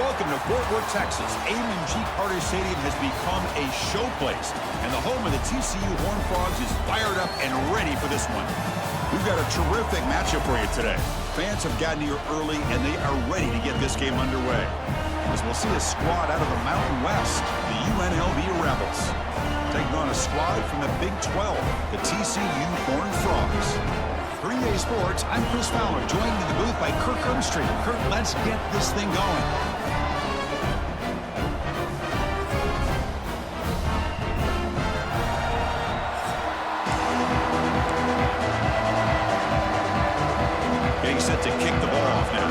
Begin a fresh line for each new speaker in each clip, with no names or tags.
welcome to Fort Worth, Texas. A&G Carter Stadium has become a show place, and the home of the TCU Horned Frogs is fired up and ready for this one. We've got a terrific matchup for you today. Fans have gotten here early, and they are ready to get this game underway. As we'll see a squad out of the Mountain West, the UNLV Rebels, taking on a squad from the Big 12, the TCU Horned Frogs. Green Bay Sports, I'm Chris Fowler, joined in the booth by Kirk Herbstreit. Kirk, let's get this thing going. Getting set to kick the ball off now.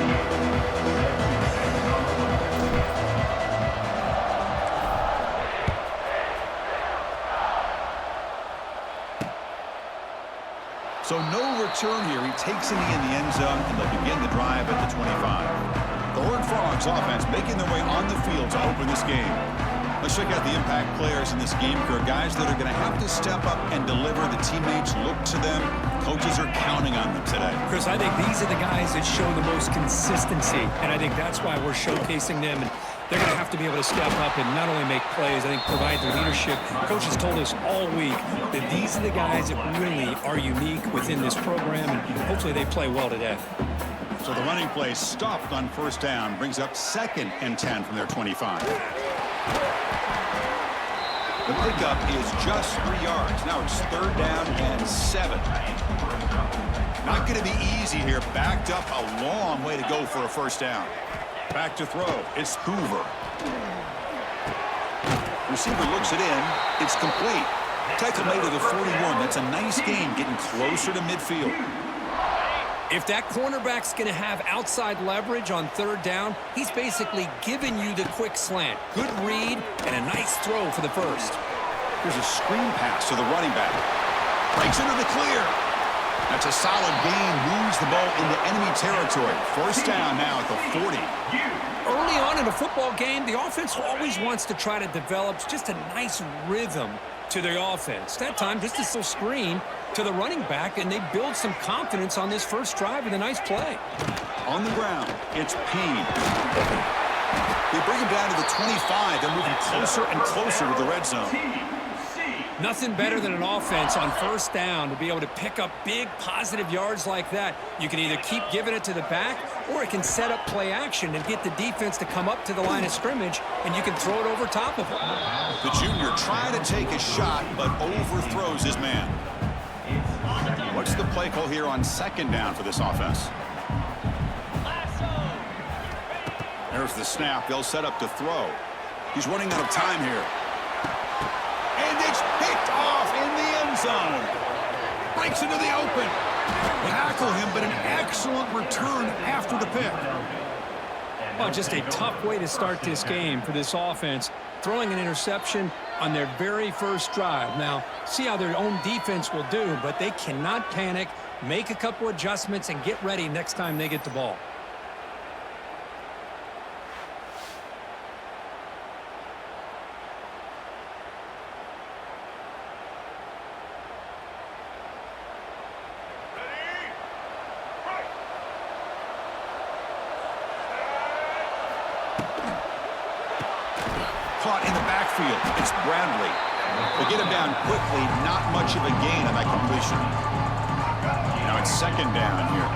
So no return here. He takes it in the end zone, and they'll begin the drive at the 25. The Horned Frogs offense making their way on the field to open this game. Let's check out the impact players in this game. For guys that are going to have to step up and deliver. The teammates look to them. Coaches are counting on them today.
Chris, I think these are the guys that show the most consistency, and I think that's why we're showcasing them. And they're going to have to be able to step up and not only make plays, I think provide the leadership. Coaches told us all week that these are the guys that really are unique within this program, and hopefully they play well today.
So the running play stopped on first down, brings up 2nd and 10 from their 25. The pickup is just 3 yards. Now it's 3rd down and 7. Not going to be easy here. Backed up a long way to go for a first down. Back to throw. It's Hoover. Receiver looks it in. It's complete. Tackle made to the 41. That's a nice gain, getting closer to midfield.
If that cornerback's going to have outside leverage on 3rd down, he's basically giving you the quick slant. Good read and a nice throw for the first.
Here's a screen pass to the running back. Breaks into the clear. That's a solid gain. Moves the ball into enemy territory. First down now at the 40.
Early on in a football game, the offense always wants to try to develop just a nice rhythm to their offense. That time, just a little screen to the running back, and they build some confidence on this first drive with a nice play.
On the ground, it's Payne. They bring him down to the 25. They're moving closer and closer to the red zone.
Nothing better than an offense on first down to be able to pick up big positive yards like that. You can either keep giving it to the back, or it can set up play action and get the defense to come up to the line of scrimmage, and you can throw it over top of them.
The junior trying to take a shot, but overthrows his man. What's the play call here on 2nd down for this offense? There's the snap. They'll set up to throw. He's running out of time here. And it's picked off in the end zone. Breaks into the open. Tackle him, but an excellent return after the pick.
Well, just a tough way to start this game for this offense. Throwing an interception on their very first drive. Now, see how their own defense will do, but they cannot panic, make a couple adjustments, and get ready next time they get the ball.
Caught in the backfield. It's Bradley. They get him down quickly. Not much of a gain on that completion. Now it's 2nd down here.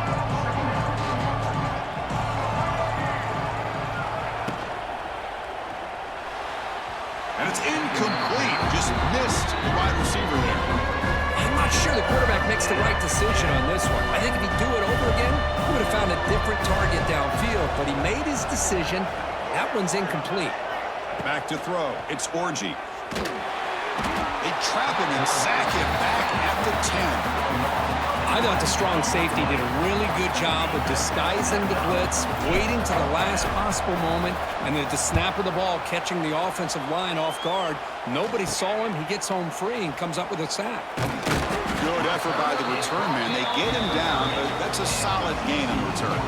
And it's incomplete. Just missed the wide receiver there.
I'm not sure the quarterback makes the right decision on this one. I think if he'd do it over again, he would have found a different target downfield, but he made his decision. That one's incomplete.
Back to throw. It's Orgy. They trap him and sack him back at the 10.
I thought the strong safety did a really good job of disguising the blitz, waiting to the last possible moment, and then at the snap of the ball, catching the offensive line off guard. Nobody saw him. He gets home free and comes up with a sack.
Good effort by the return man. They get him down, but that's a solid gain on the return.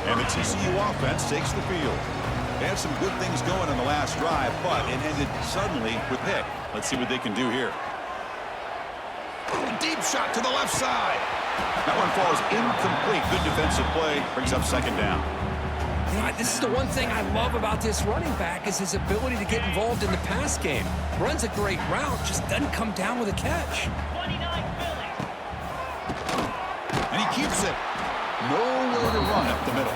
And the TCU offense takes the field. They had some good things going on the last drive, but it ended suddenly with pick. Let's see what they can do here. Deep shot to the left side. That one falls incomplete. Good defensive play. Brings up 2nd down.
You know, this is the one thing I love about this running back is his ability to get involved in the pass game. Runs a great route, just doesn't come down with a catch.
And he keeps it. Nowhere to run up the middle.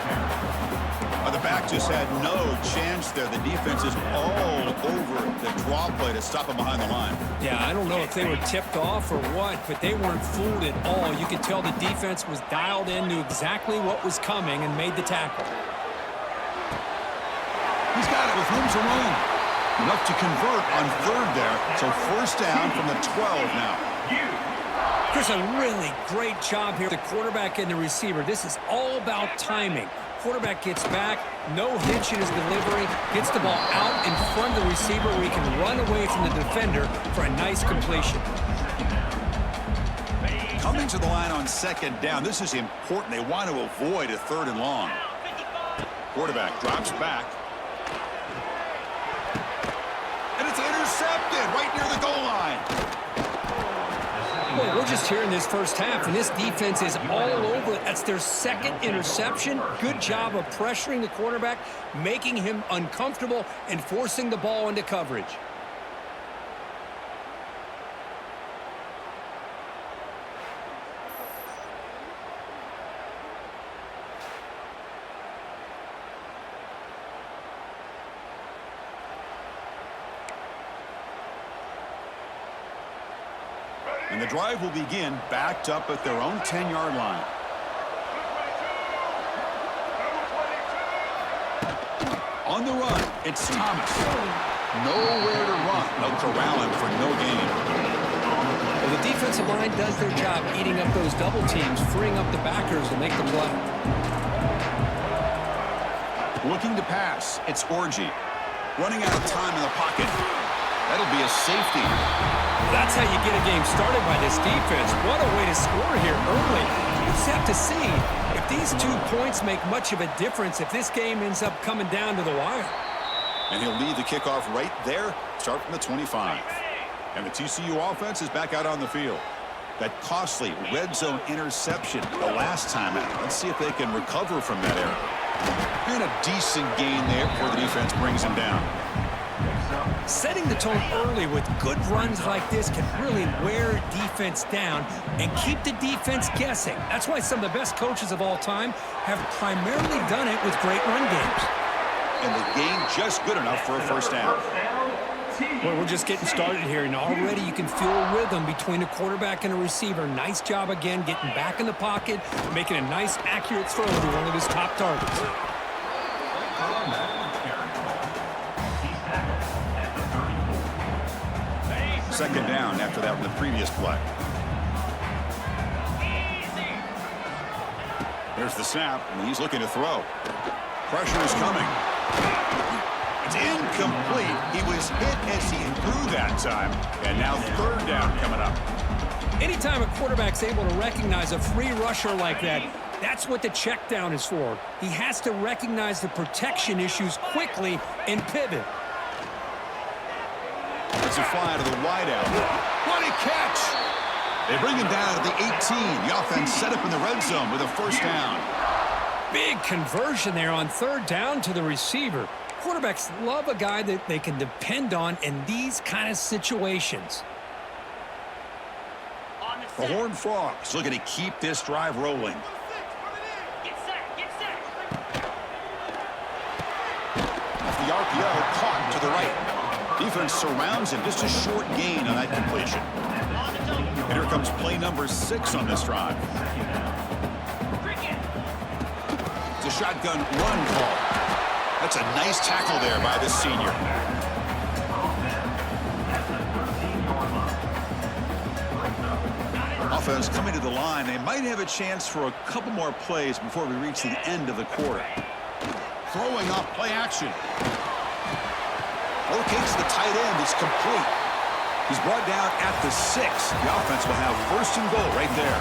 The back just had no chance there. The defense is all over the draw play to stop him behind the line.
Yeah, I don't know if they were tipped off or what, but they weren't fooled at all. You could tell the defense was dialed in, knew exactly what was coming, and made the tackle.
He's got it with room to run. Enough to convert on third there. So first down from the 12 now.
Chris, a really great job here. The quarterback and the receiver. This is all about timing. Quarterback gets back, no hitch in his delivery, gets the ball out in front of the receiver where he can run away from the defender for a nice completion.
Coming to the line on second down. This is important. They want to avoid a third and long. Quarterback drops back. And it's intercepted right near the goal line.
Well, we're just here in this first half, and this defense is all over it. That's their second interception. Good job of pressuring the quarterback, making him uncomfortable, and forcing the ball into coverage.
And the drive will begin backed up at their own 10-yard line. On the run, it's Thomas. Nowhere to run. They'll corral him for no gain.
Well, the defensive line does their job eating up those double teams, freeing up the backers to make the play.
Looking to pass, it's Orji. Running out of time in the pocket. That'll be a safety.
That's how you get a game started by this defense. What a way to score here early. You just have to see if these 2 points make much of a difference if this game ends up coming down to the wire.
And he'll lead the kickoff right there, start from the 25. And the TCU offense is back out on the field. That costly red zone interception the last time out. Let's see if they can recover from that error. And a decent gain there before the defense brings him down.
Setting the tone early with good runs like this can really wear defense down and keep the defense guessing. That's why some of the best coaches of all time have primarily done it with great run games.
And the game just good enough for a first down.
Well, we're just getting started here, and already you can feel a rhythm between a quarterback and a receiver. Nice job again getting back in the pocket, making a nice, accurate throw to one of his top targets.
Second down after that from the previous play. There's the snap, and he's looking to throw. Pressure is coming. It's incomplete. He was hit as he threw that time. And now third down coming up.
Anytime a quarterback's able to recognize a free rusher like that, that's what the check down is for. He has to recognize the protection issues quickly and pivot.
It's a fly to the wideout. What a catch! They bring him down at the 18. The offense set up in the red zone with a first down.
Big conversion there on third down to the receiver. Quarterbacks love a guy that they can depend on in these kind of situations.
The Horned Frogs looking to keep this drive rolling. Off the RPO, caught to the right. Defense surrounds him. Just a short gain on that completion. And here comes play number 6 on this drive. It's a shotgun run call. That's a nice tackle there by the senior. Offense coming to the line. They might have a chance for a couple more plays before we reach the end of the quarter. Throwing off play action. Locates the tight end. It's complete. He's brought down at the 6. The offense will have first and goal right there.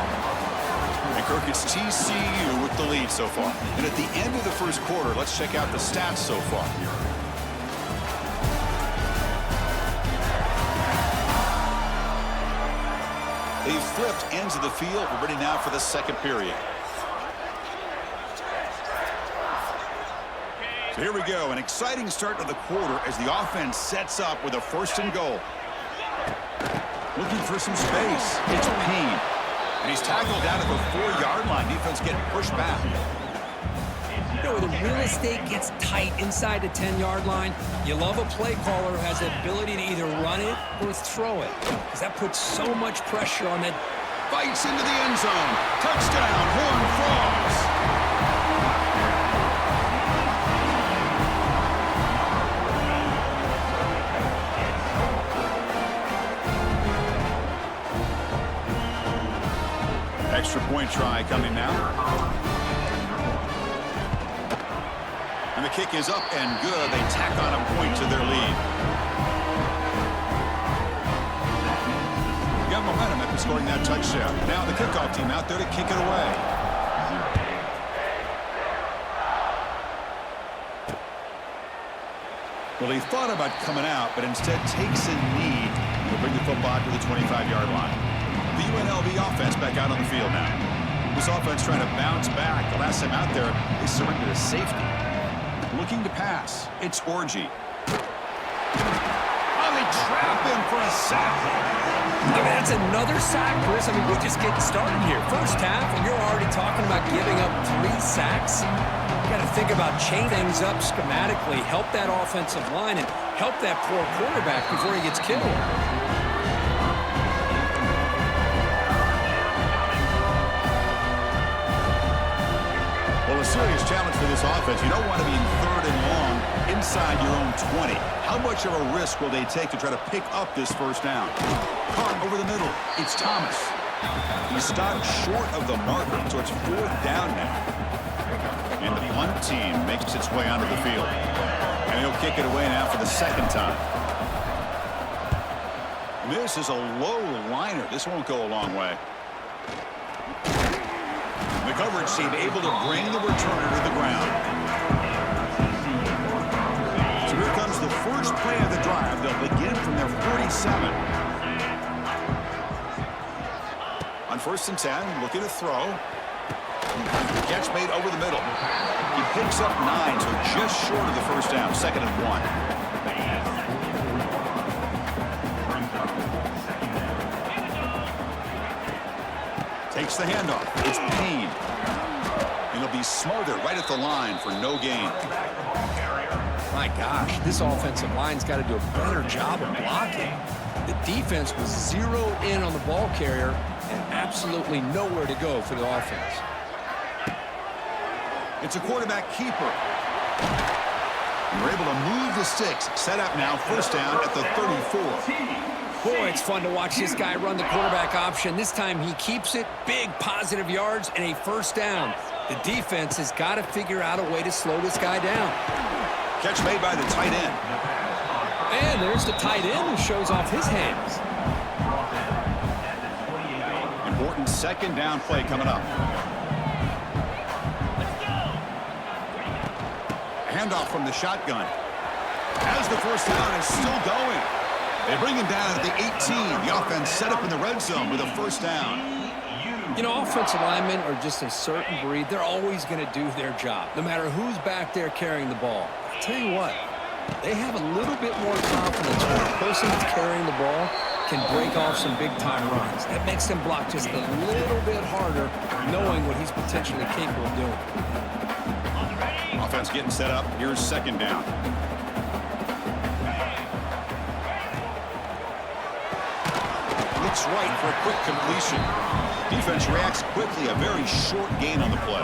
And Kirk, it's TCU with the lead so far. And at the end of the first quarter, let's check out the stats so far. They've flipped ends of the field. We're ready now for the second period. So here we go, an exciting start to the quarter as the offense sets up with a 1st and goal. Looking for some space. It's Payne. And he's tackled down at the 4-yard line. Defense getting pushed back.
You know, the real estate gets tight inside the 10-yard line. You love a play caller who has the ability to either run it or throw it, because that puts so much pressure on that.
Fights into the end zone. Touchdown, Horned Frogs. Extra point try coming now. And the kick is up and good. They tack on a point to their lead. Got momentum after scoring that touchdown. Now the kickoff team out there to kick it away. Well, he thought about coming out, but instead takes a knee to bring the football to the 25-yard line. The UNLV offense back out on the field now. This offense trying to bounce back. The last time out there, they surrendered a safety. Looking to pass. It's Orgy. Oh, they trap him for a sack.
I mean, that's another sack, Chris. I mean, we're just getting started here. First half, and you're already talking about giving up 3 sacks. You got to think about chaining things up schematically, help that offensive line, and help that poor quarterback before he gets killed.
Well, a serious challenge for this offense. You don't want to be in 3rd and long inside your own 20. How much of a risk will they take to try to pick up this 1st down? Caught over the middle. It's Thomas. He stopped short of the marker, so it's 4th down now. And the punt team makes its way onto the field. And he'll kick it away now for the 2nd time. This is a low liner. This won't go a long way. The coverage team able to bring the returner to the ground. So here comes the first play of the drive. They'll begin from their 47. On 1st and 10, looking to throw. Catch made over the middle. He picks up 9, so just short of the 1st down. 2nd and 1. Takes the handoff. It's Payne. And he'll be smothered right at the line for no gain.
My gosh, this offensive line's got to do a better job of blocking. The defense was zeroed in on the ball carrier and absolutely nowhere to go for the offense.
It's a quarterback keeper. And we're able to move the sticks. Set up now, 1st down at the 34.
Boy, it's fun to watch this guy run the quarterback option. This time he keeps it, big positive yards, and a 1st down. The defense has got to figure out a way to slow this guy down.
Catch made by the tight end.
And there's the tight end who shows off his hands.
Important 2nd down play coming up. Handoff from the shotgun. As the 1st down is still going. They bring him down at the 18. The offense set up in the red zone with a 1st down.
You know, offensive linemen are just a certain breed. They're always going to do their job, no matter who's back there carrying the ball. I'll tell you what, they have a little bit more confidence when the person that's carrying the ball can break off some big-time runs. That makes them block just a little bit harder, knowing what he's potentially capable of doing.
Offense getting set up. Here's 2nd down. Looks right for a quick completion. Defense reacts quickly. A very short gain on the play.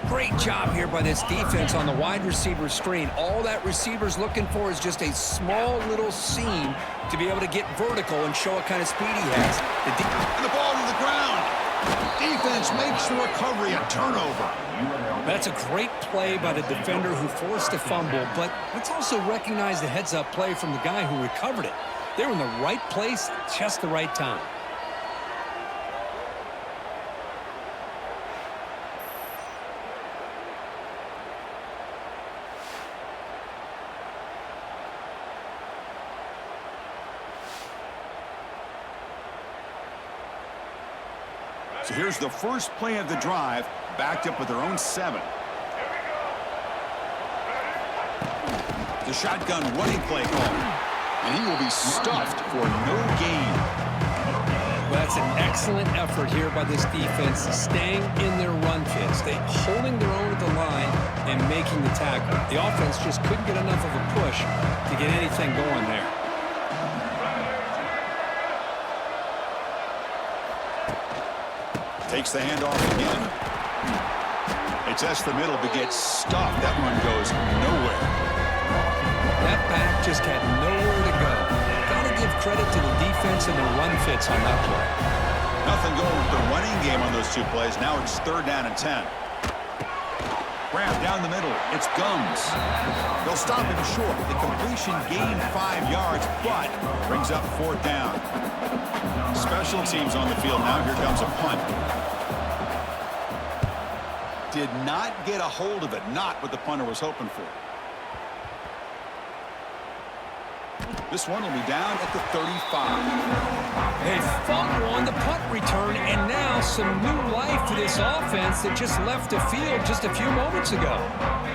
Great job here by this defense on the wide receiver screen. All that receiver's looking for is just a small little seam to be able to get vertical and show what kind of speed he has.
And the ball to the ground. Defense makes the recovery a turnover.
That's a great play by the defender who forced a fumble, but let's also recognize the heads-up play from the guy who recovered it. They were in the right place at just the right time.
So here's the first play of the drive, backed up with their own 7. The shotgun running play call. And he will be stuffed for no gain.
Well, that's an excellent effort here by this defense, staying in their run fits. They holding their own at the line and making the tackle. The offense just couldn't get enough of a push to get anything going there.
Takes the handoff again. It tests the middle, but gets stuffed. That run goes nowhere.
That back just had nowhere to go. Got to give credit to the defense and the run fits on that play.
Nothing going with the running game on those two plays. Now it's 3rd down and 10. Grab down the middle. It's Gums. They'll stop him short. The completion gained 5 yards, but brings up 4th down. Special teams on the field now. Here comes a punt. Did not get a hold of it. Not what the punter was hoping for. This one will be down at the 35.
They fumble on the punt return, and now some new life to this offense that just left the field just a few moments ago.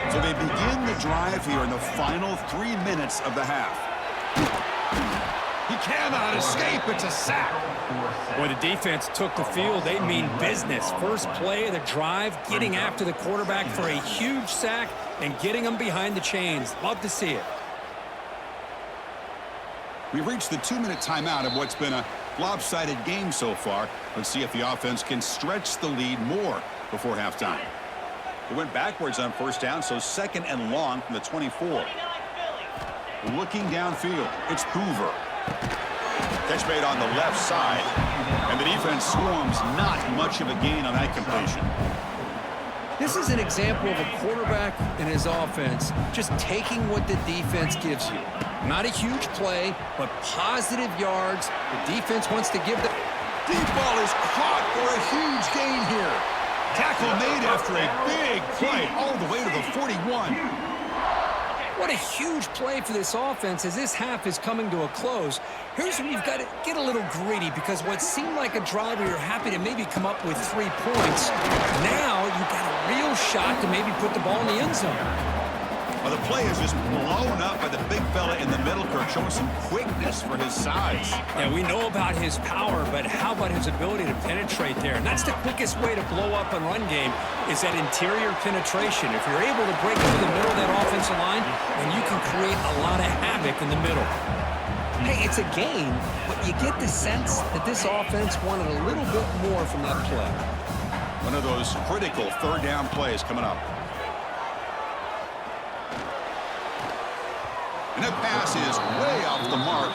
So they begin the drive here in the final 3 minutes of the half. He cannot escape. It's a sack.
When the defense took the field, they mean business. First play of the drive, getting after the quarterback for a huge sack and getting him behind the chains. Love to see it.
We've reached the 2-minute timeout of what's been a lopsided game so far. Let's see if the offense can stretch the lead more before halftime. It went backwards on 1st down, so 2nd and long from the 24. Looking downfield, it's Hoover. Catch made on the left side, and the defense swarms. Not much of a gain on that completion.
This is an example of a quarterback and his offense just taking what the defense gives you. Not a huge play, but positive yards. The defense wants to give the...
Deep ball is caught for a huge gain here. Tackle made after a big play all the way to the 41.
What a huge play for this offense as this half is coming to a close. Here's where you've got to get a little greedy, because what seemed like a drive where you're happy to maybe come up with 3 points, now you've got a real shot to maybe put the ball in the end zone.
Well, the play is just blown up by the big fella in the middle, Kirk, showing some quickness for his size.
Yeah, we know about his power, but how about his ability to penetrate there? And that's the quickest way to blow up a run game, is that interior penetration. If you're able to break through the middle of that offensive line, then you can create a lot of havoc in the middle. Hey, it's a game, but you get the sense that this offense wanted a little bit more from that play.
One of those critical 3rd down plays coming up. And that pass is way off the mark.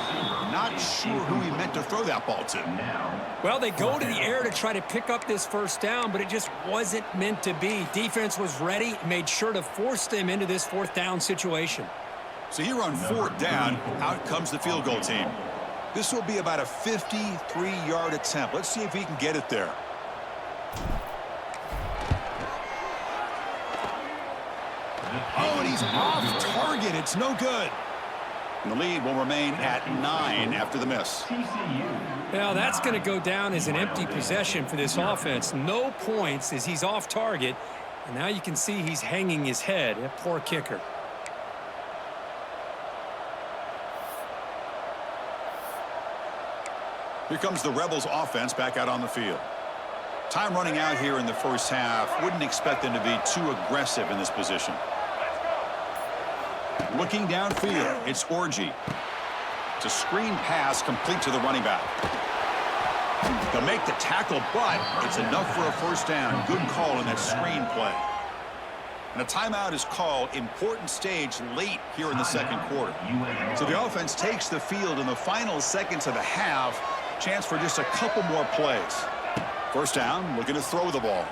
Not sure who he meant to throw that ball to.
Well, they go to the air to try to pick up this 1st down, but it just wasn't meant to be. Defense was ready, made sure to force them into this 4th down situation.
So here on 4th down, out comes the field goal team. This will be about a 53-yard attempt. Let's see if he can get it there. Oh, and he's off target. It's no good. And the lead will remain at 9 after the miss.
Well, that's going to go down as an empty possession for this offense. No points as he's off target. And now you can see he's hanging his head. A poor kicker.
Here comes the Rebels offense back out on the field. Time running out here in the 1st half. Wouldn't expect them to be too aggressive in this position. Looking downfield, it's Orji. It's a screen pass complete to the running back. They'll make the tackle, but it's enough for a 1st down. Good call in that screen play. And a timeout is called. Important stage late here in the 2nd quarter. So the offense takes the field in the final seconds of the half. Chance for just a couple more plays. 1st down, looking to throw the ball.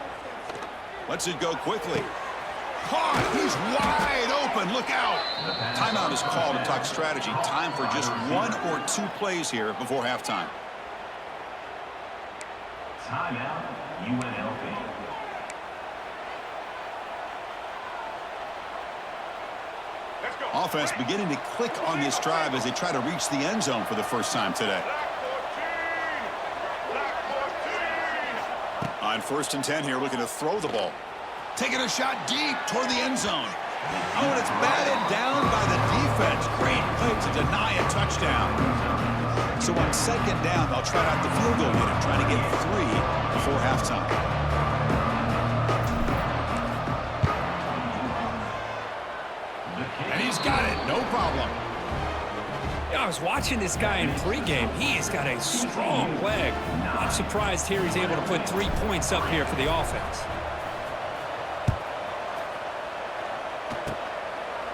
Lets it go quickly. Caught! He's wide open. Look out! Timeout is called to talk strategy. Time for just 1 or 2 plays here before halftime.
Timeout, UNLV.
Offense beginning to click on this drive as they try to reach the end zone for the first time today. On 1st and 10 here, looking to throw the ball. Taking a shot deep toward the end zone. Oh, and it's batted down by the That's great play to deny a touchdown. So on second down, they'll try out the field goal unit, trying to get 3 before halftime. And he's got it, no problem.
Yeah, I was watching this guy in pregame. He's got a strong leg. Not surprised here he's able to put 3 points up here for the offense.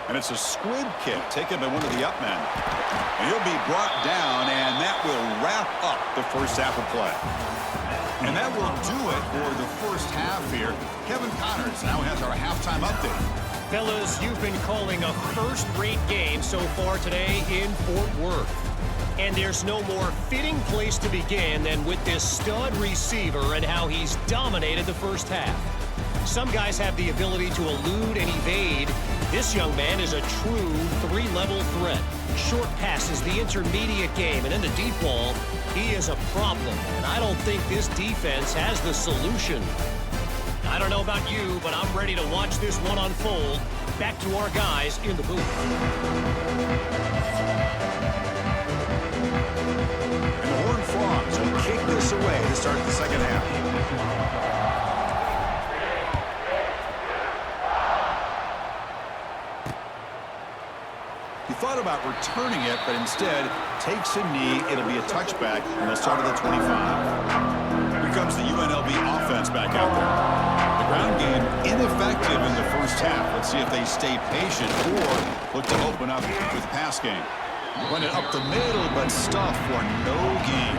And it's a squib kick taken by one of the up men. And he'll be brought down, and that will wrap up the first half of play. And that will do it for the first half here. Kevin Connors now has our halftime update.
Fellas, you've been calling a first-rate game so far today in Fort Worth. And there's no more fitting place to begin than with this stud receiver and how he's dominated the first half. Some guys have the ability to elude and evade. This young man is a true 3-level threat. Short passes, the intermediate game, and in the deep ball, he is a problem. And I don't think this defense has the solution. I don't know about you, but I'm ready to watch this one unfold. Back to our guys in the booth.
And the Horned Frogs will kick this away to start the second half. He thought about returning it, but instead takes a knee. It'll be a touchback, and they'll start at the 25. Here comes the UNLV offense back out there. The ground game ineffective in the first half. Let's see if they stay patient or look to open up with pass game. Run it up the middle, but stuff for no gain.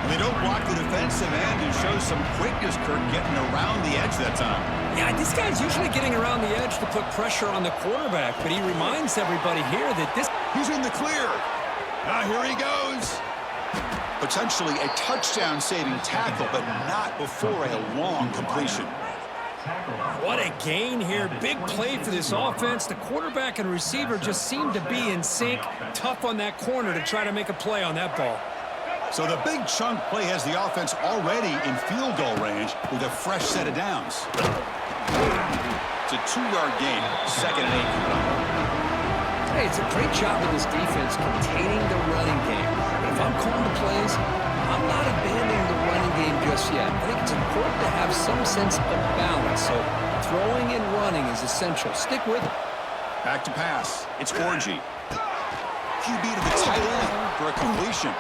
And they don't block the defensive end and show some quickness, Kirk, getting around the edge that time.
Yeah, this guy's usually getting around the edge to put pressure on the quarterback, but he reminds everybody here that this...
He's in the clear. Now here he goes. Potentially a touchdown-saving tackle, but not before a long completion.
What a gain here. Big play for this offense. The quarterback and receiver just seem to be in sync. Tough on that corner to try to make a play on that ball.
So the big chunk play has the offense already in field goal range with a fresh set of downs. It's a 2-yard gain, 2nd and 8.
Hey, it's a great job of this defense containing the running game. But if I'm calling the plays, I'm not abandoning the running game just yet. I think it's important to have some sense of balance. So throwing and running is essential. Stick with it.
Back to pass. It's Orgy. QB to the tight end for a completion.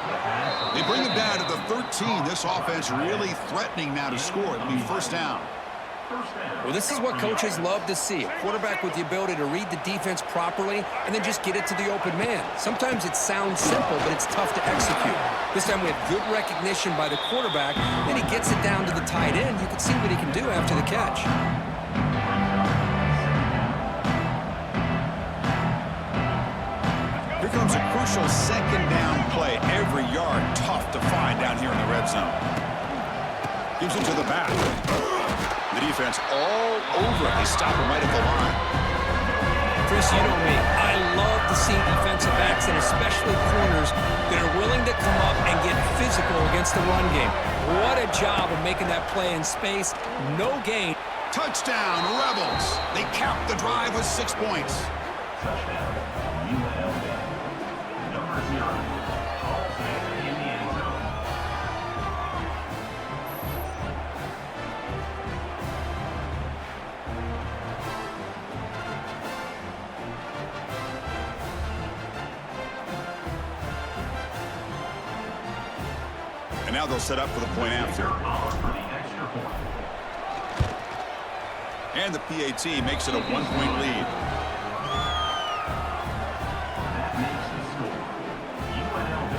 They bring him down to the 13. This offense really threatening now to score. It'll be first down.
Well, this is what coaches love to see. A quarterback with the ability to read the defense properly and then just get it to the open man. Sometimes it sounds simple, but it's tough to execute. This time we have good recognition by the quarterback. Then he gets it down to the tight end. You can see what he can do after the catch.
Here comes a crucial 2nd down play. Every yard tough to find down here in the red zone. Gives it to the back. The defense all over it. They stop him right at the line.
Chris, you know me. I love to see defensive backs and especially corners that are willing to come up and get physical against the run game. What a job of making that play in space. No gain.
Touchdown, Rebels. They cap the drive with 6 points.
Touchdown, UNLV. Number 0, Paul in the end zone.
And now they'll set up for the point after. And the PAT makes it a 1-point lead.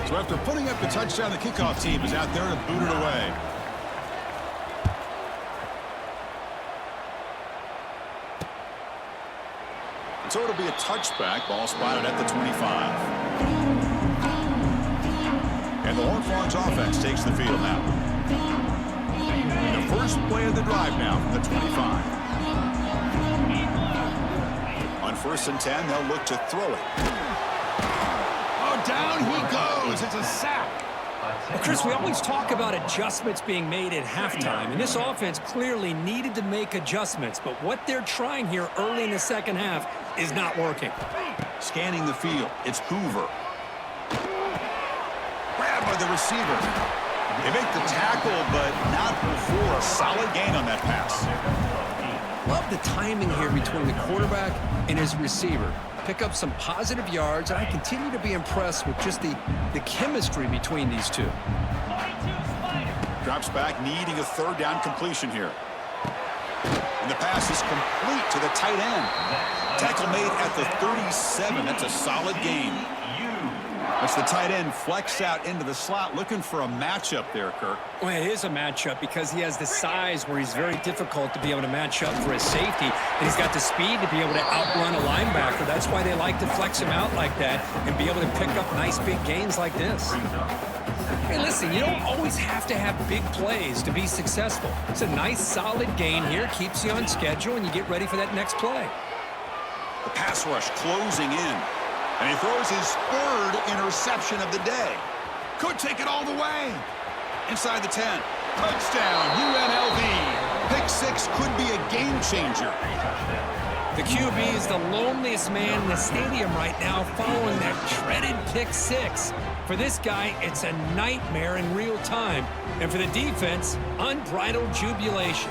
So after putting up the touchdown, the kickoff team is out there to boot it away. And so it'll be a touchback. Ball spotted at the 25. And the Horned Frogs offense takes the field now. The first play of the drive now from the 25. On 1st and 10, they'll look to throw it. Oh, down he goes. It's a sack.
Well, Chris, we always talk about adjustments being made at halftime, and this offense clearly needed to make adjustments, but what they're trying here early in the second half is not working.
Scanning the field, it's Hoover. Grabbed by the receiver. They make the tackle, but not before a solid gain on that pass.
Love the timing here between the quarterback and his receiver. Pick up some positive yards, and I continue to be impressed with just the chemistry between these two.
Drops back, needing a third down completion here. And the pass is complete to the tight end. Tackle made at the 37. That's a solid gain. That's the tight end flexed out into the slot, looking for a matchup there, Kirk.
Well, it is a matchup because he has the size where he's very difficult to be able to match up for his safety, and he's got the speed to be able to outrun a linebacker. That's why they like to flex him out like that and be able to pick up nice big gains like this. Hey, listen, you don't always have to have big plays to be successful. It's a nice, solid gain here, keeps you on schedule, and you get ready for that next play.
The pass rush closing in. And he throws his third interception of the day. Could take it all the way. Inside the 10. Touchdown, UNLV. Pick six could be a game changer.
The QB is the loneliest man in the stadium right now following that dreaded pick six. For this guy, it's a nightmare in real time. And for the defense, unbridled jubilation.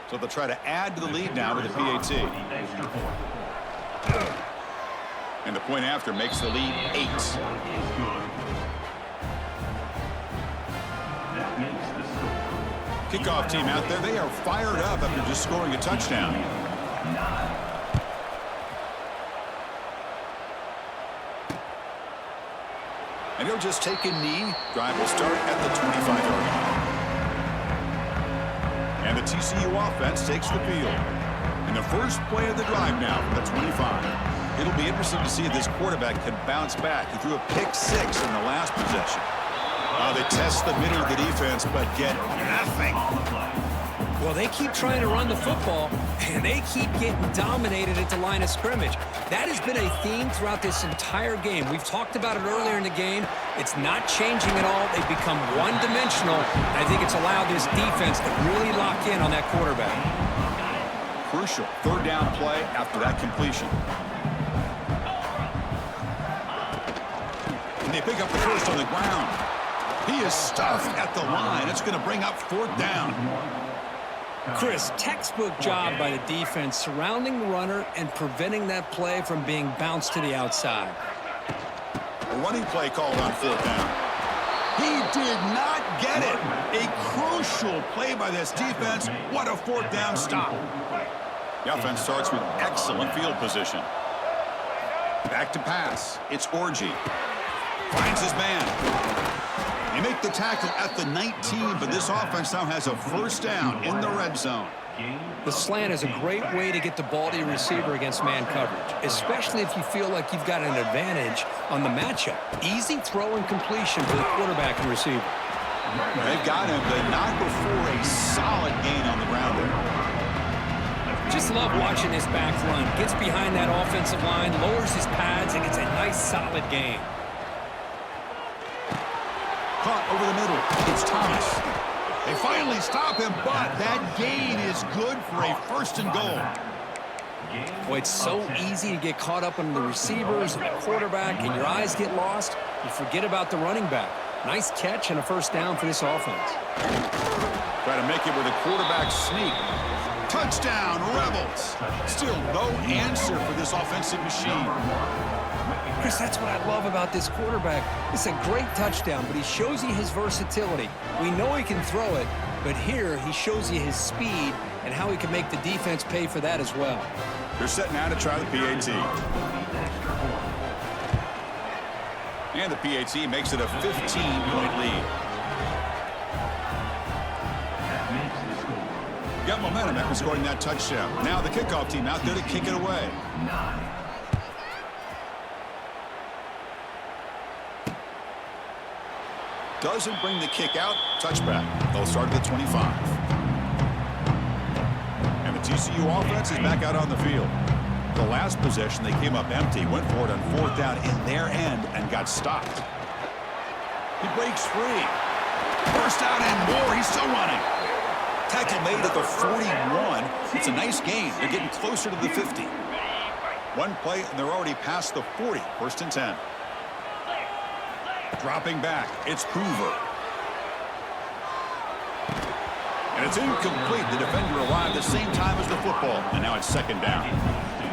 So they'll try to add to the lead now with the PAT. And the point after makes the lead 8. Kickoff team out there, they are fired up after just scoring a touchdown. And he'll just take a knee. Drive will start at the 25-yard line. And the TCU offense takes the field. And the first play of the drive now from the 25. It'll be interesting to see if this quarterback can bounce back. He threw a pick six in the last possession. They test the middle of the defense, but get nothing.
Well, they keep trying to run the football, and they keep getting dominated at the line of scrimmage. That has been a theme throughout this entire game. We've talked about it earlier in the game. It's not changing at all. They've become one-dimensional. I think it's allowed this defense to really lock in on that quarterback.
Crucial third down play after that completion. And they pick up the first on the ground. He is stuffed at the line. It's going to bring up fourth down.
Chris, textbook job by the defense surrounding the runner and preventing that play from being bounced to the outside.
A running play called on fourth down. He did not get it. A crucial play by this defense. What a fourth down stop. The offense starts with excellent field position. Back to pass. It's Orji. Finds his man. They make the tackle at the 19, but this offense now has a first down in the red zone.
The slant is a great way to get the ball to your receiver against man coverage, especially if you feel like you've got an advantage on the matchup. Easy throw and completion for the quarterback and receiver.
They've got him, but not before a solid gain on the ground there.
Just love watching this back run. Gets behind that offensive line, lowers his pads, and gets a nice solid gain.
Caught over the middle. It's Thomas. They finally stop him, but that gain is good for a first and goal.
Boy, it's so easy to get caught up on the receivers and the quarterback, and your eyes get lost. You forget about the running back. Nice catch and a first down for this offense.
Try to make it with a quarterback sneak. Touchdown, Rebels. Still no answer for this offensive machine.
Chris, that's what I love about this quarterback. It's a great touchdown, but he shows you his versatility. We know he can throw it, but here he shows you his speed and how he can make the defense pay for that as well.
They're set now to try the PAT. And the PAT makes it a 15-point lead. Got momentum after scoring that touchdown. Now the kickoff team out there to kick it away. Doesn't bring the kick out. Touchback. They'll start at the 25. TCU offense is back out on the field. The last possession, they came up empty, went for it on 4th down in their end, and got stopped. He breaks free. First down and more. He's still running. Tackle made at the 41. It's a nice gain. They're getting closer to the 50. One play, and they're already past the 40. 1st and 10. Dropping back. It's Hoover. And it's incomplete. The defender arrived the same time as the football. And now it's 2nd down.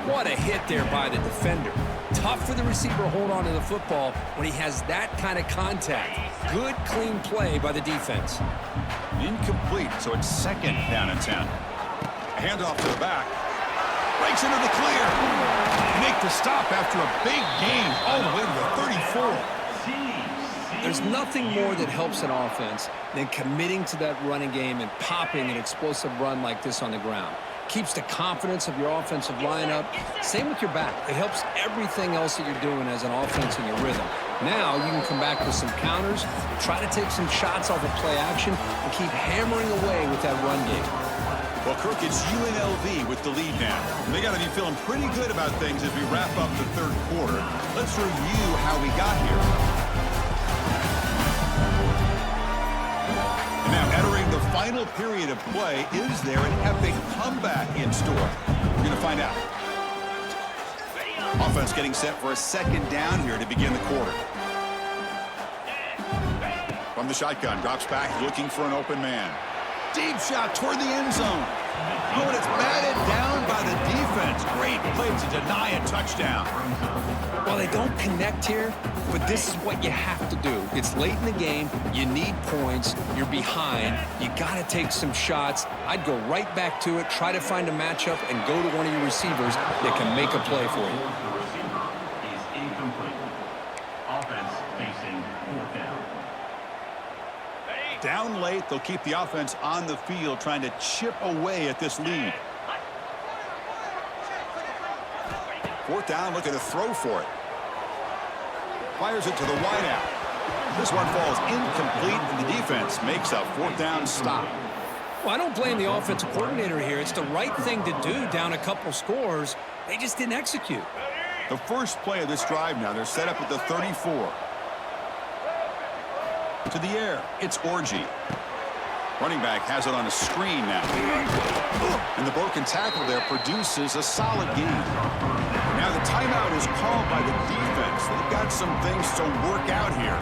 What a hit there by the defender. Tough for the receiver to hold on to the football when he has that kind of contact. Good, clean play by the defense.
Incomplete, so it's 2nd down and 10. A handoff to the back. Breaks into the clear. Make the stop after a big gain all the way to the 34.
There's nothing more that helps an offense than committing to that running game and popping an explosive run like this on the ground. Keeps the confidence of your offensive lineup. Same with your back. It helps everything else that you're doing as an offense in your rhythm. Now you can come back with some counters, try to take some shots off of play action, and keep hammering away with that run game.
Well, Kirk, it's UNLV with the lead now. They got to be feeling pretty good about things as we wrap up the 3rd quarter. Let's review how we got here. And now entering the final period of play, is there an epic comeback in store? We're going to find out. Offense getting set for a 2nd down here to begin the quarter. From the shotgun, drops back looking for an open man. Deep shot toward the end zone. Oh, and it's batted down by the defense. Great play to deny a touchdown.
Well, they don't connect here, but this is what you have to do. It's late in the game. You need points. You're behind. You got to take some shots. I'd go right back to it, try to find a matchup, and go to one of your receivers that can make a play for you.
The receiver is incomplete. Offense facing 4th down.
Down late, they'll keep the offense on the field trying to chip away at this lead. 4th down, looking to throw for it. Fires it to the wideout. This one falls incomplete, and the defense makes a 4th down stop.
Well, I don't blame the offensive coordinator here. It's the right thing to do down a couple scores. They just didn't execute.
The first play of this drive now, they're set up at the 34. To the air, it's Orgy. Running back has it on a screen now. And the broken tackle there produces a solid gain. Now the timeout is called by the defense. They've got some things to work out here.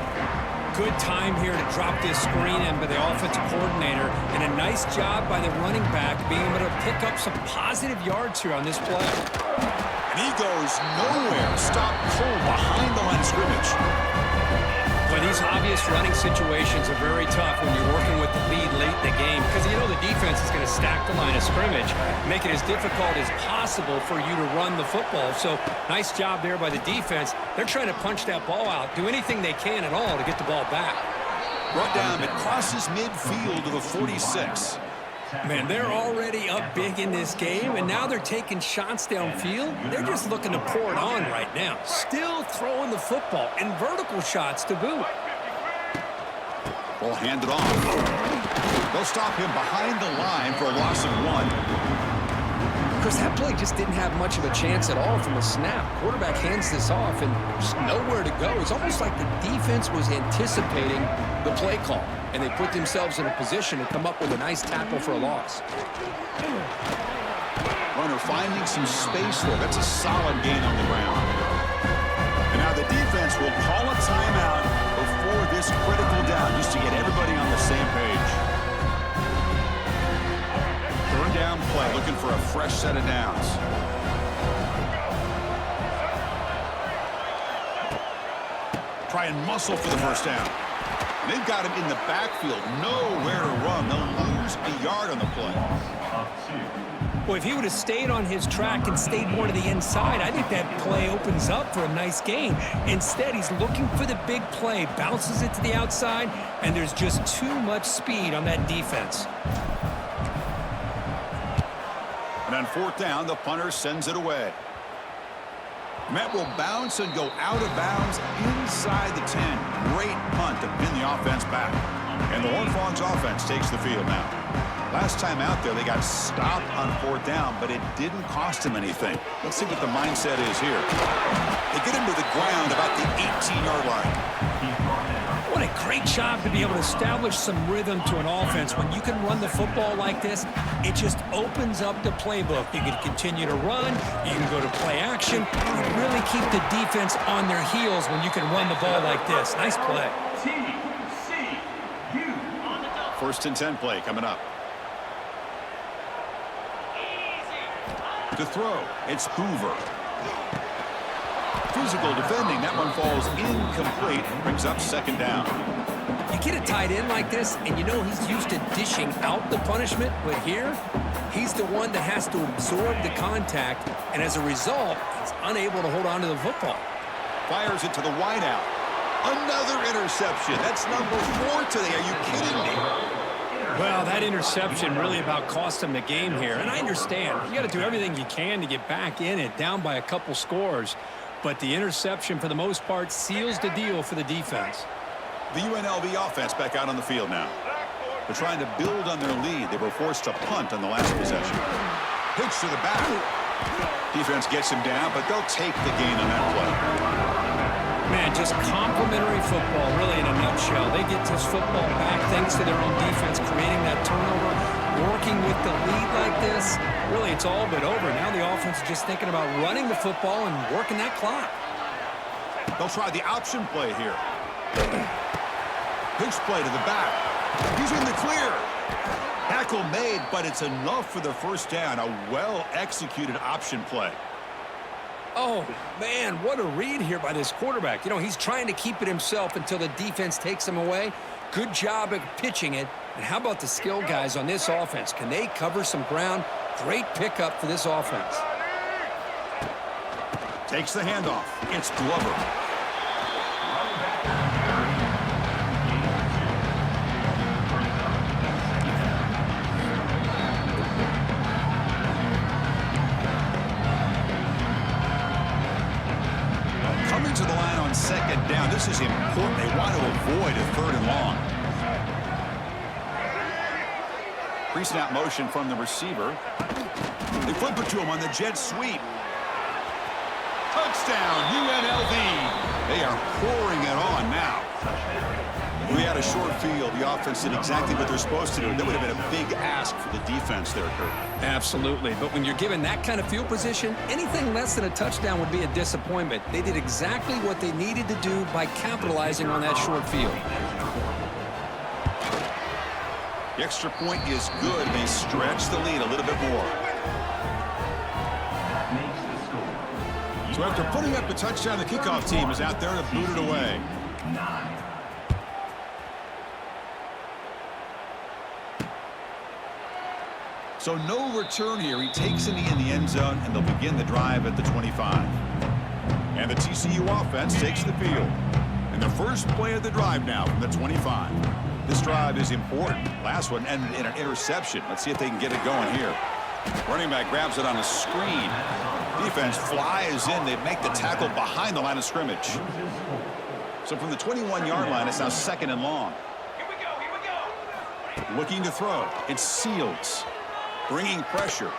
Good time here to drop this screen in by the offensive coordinator, and a nice job by the running back being able to pick up some positive yards here on this play.
And he goes nowhere. Stopped cold behind the line of scrimmage.
But these obvious running situations are very tough when you're working with the lead late in the game, because you know the defense is going to stack the line of scrimmage, make it as difficult as possible for you to run the football. So nice job there by the defense. They're trying to punch that ball out, do anything they can at all to get the ball back.
Brought down, it crosses midfield to the 46.
Man, they're already up big in this game, and now they're taking shots downfield. They're just looking to pour it on right now. Still throwing the football, and vertical shots to boot.
Ball handed off. They'll stop him behind the line for a loss of 1.
Because that play just didn't have much of a chance at all from the snap. Quarterback hands this off, and just nowhere to go. It's almost like the defense was anticipating the play call, and they put themselves in a position to come up with a nice tackle for a loss.
Runner finding some space there. That's a solid gain on the ground. And now the defense will call a timeout before this critical down, just to get everybody on the same page. Third down play, looking for a fresh set of downs. Try and muscle for the first down. And they've got him in the backfield, nowhere to run. They'll lose a yard on the play.
Well, if he would have stayed on his track and stayed more to the inside, I think that play opens up for a nice gain. Instead, he's looking for the big play, bounces it to the outside, and there's just too much speed on that defense.
And on fourth down, the punter sends it away. Met will bounce and go out of bounds inside the 10. Great punt to pin the offense back. And the Horned Frogs offense takes the field now. Last time out there, they got stopped on 4th down, but it didn't cost them anything. Let's see what the mindset is here. They get him to the ground about the 18-yard line.
What a great job to be able to establish some rhythm to an offense. When you can run the football like this, it just opens up the playbook. You can continue to run. You can go to play action. You really keep the defense on their heels when you can run the ball like this. Nice play.
TCU on the double.
1st and 10 play coming up. To throw, it's Hoover. Physical defending. That one falls incomplete. Brings up 2nd down.
You get a tight end like this, and you know he's used to dishing out the punishment, but here, he's the one that has to absorb the contact, and as a result, he's unable to hold on to the football.
Fires it to the wideout. Another interception. That's number 4 today. Are you kidding me?
Well, that interception really about cost him the game here, and I understand. You got to do everything you can to get back in it, down by a couple scores. But the interception, for the most part, seals the deal for the defense.
The UNLV offense back out on the field now. They're trying to build on their lead. They were forced to punt on the last possession. Pitch to the back. Defense gets him down, but they'll take the gain on that play.
Man, just complimentary football, really, in a nutshell. They get this football back thanks to their own defense, creating that turnover, working with the lead like this. Really, it's all but over. Now the offense is just thinking about running the football and working that clock.
They'll try the option play here. Pitch play to the back. He's in the clear. Tackle made, but it's enough for the 1st down. A well-executed option play.
Oh, man, what a read here by this quarterback. You know, he's trying to keep it himself until the defense takes him away. Good job at pitching it. And how about the skill guys on this offense? Can they cover some ground? Great pickup for this offense.
Takes the handoff. It's Glover. To the line on 2nd down. This is important. They want to avoid a 3rd and long. Pre-snap motion from the receiver. They flip it to him on the jet sweep. Touchdown, UNLV. They are pouring it on now. We had a short field. The offense did exactly what they're supposed to do. That would have been a big ask for the defense there, Kurt.
Absolutely. But when you're given that kind of field position, anything less than a touchdown would be a disappointment. They did exactly what they needed to do by capitalizing on that short field.
The extra point is good. They stretch the lead a little bit more. So after putting up a touchdown, the kickoff team is out there to boot it away. So no return here. He takes a knee in the end zone, and they'll begin the drive at the 25. And the TCU offense takes the field. And the first play of the drive now from the 25. This drive is important. Last one ended in an interception. Let's see if they can get it going here. Running back grabs it on a screen. Defense flies in. They make the tackle behind the line of scrimmage. So from the 21-yard line, it's now 2nd and long.
Here we go.
Looking to throw. It's Seals. Bringing pressure.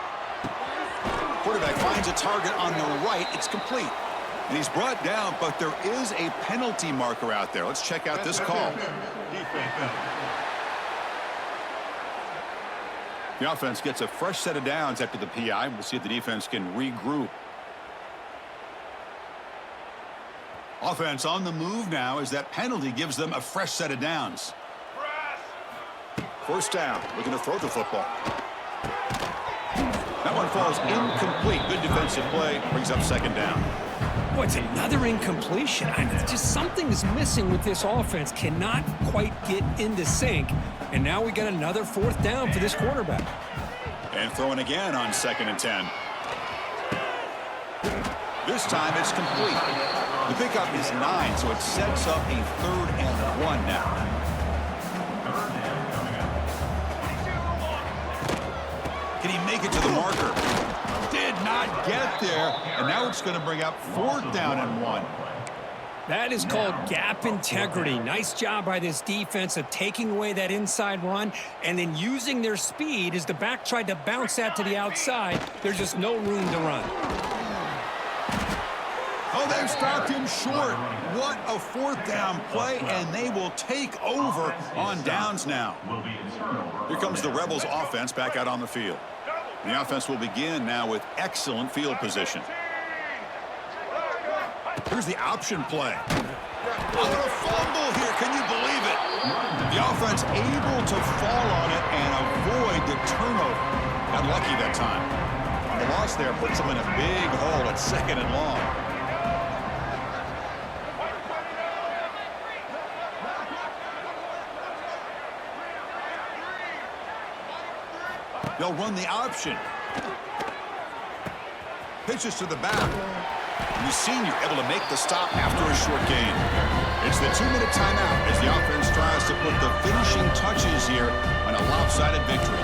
Quarterback finds a target on the right. It's complete. And he's brought down, but there is a penalty marker out there. Let's check out this call. The offense gets a fresh set of downs after the PI. We'll see if the defense can regroup. Offense on the move now as that penalty gives them a fresh set of downs. 1st down. Looking to throw the football. That one falls incomplete. Good defensive play. Brings up 2nd down.
Boy, it's another incompletion. It's just something is missing with this offense. Cannot quite get into sync. And now we got another 4th down for this quarterback.
And throwing again on 2nd and 10. This time it's complete. The pickup is 9, so it sets up a 3rd and 1 now. Can he make it to the marker? Did not get there. And now it's going to bring up 4th down and 1.
That is called gap integrity. Nice job by this defense of taking away that inside run and then using their speed as the back tried to bounce that to the outside. There's just no room to run.
Oh, they've stopped him short. What a fourth down play, and they will take over on downs now. Here comes the Rebels offense back out on the field. The offense will begin now with excellent field position. Here's the option play. Oh, a fumble here. Can you believe it? The offense able to fall on it and avoid the turnover. Got lucky that time. The loss there puts them in a big hole at 2nd and long. They'll run the option. Pitches to the back. The senior able to make the stop after a short gain. It's the 2-minute timeout as the offense tries to put the finishing touches here on a lopsided victory.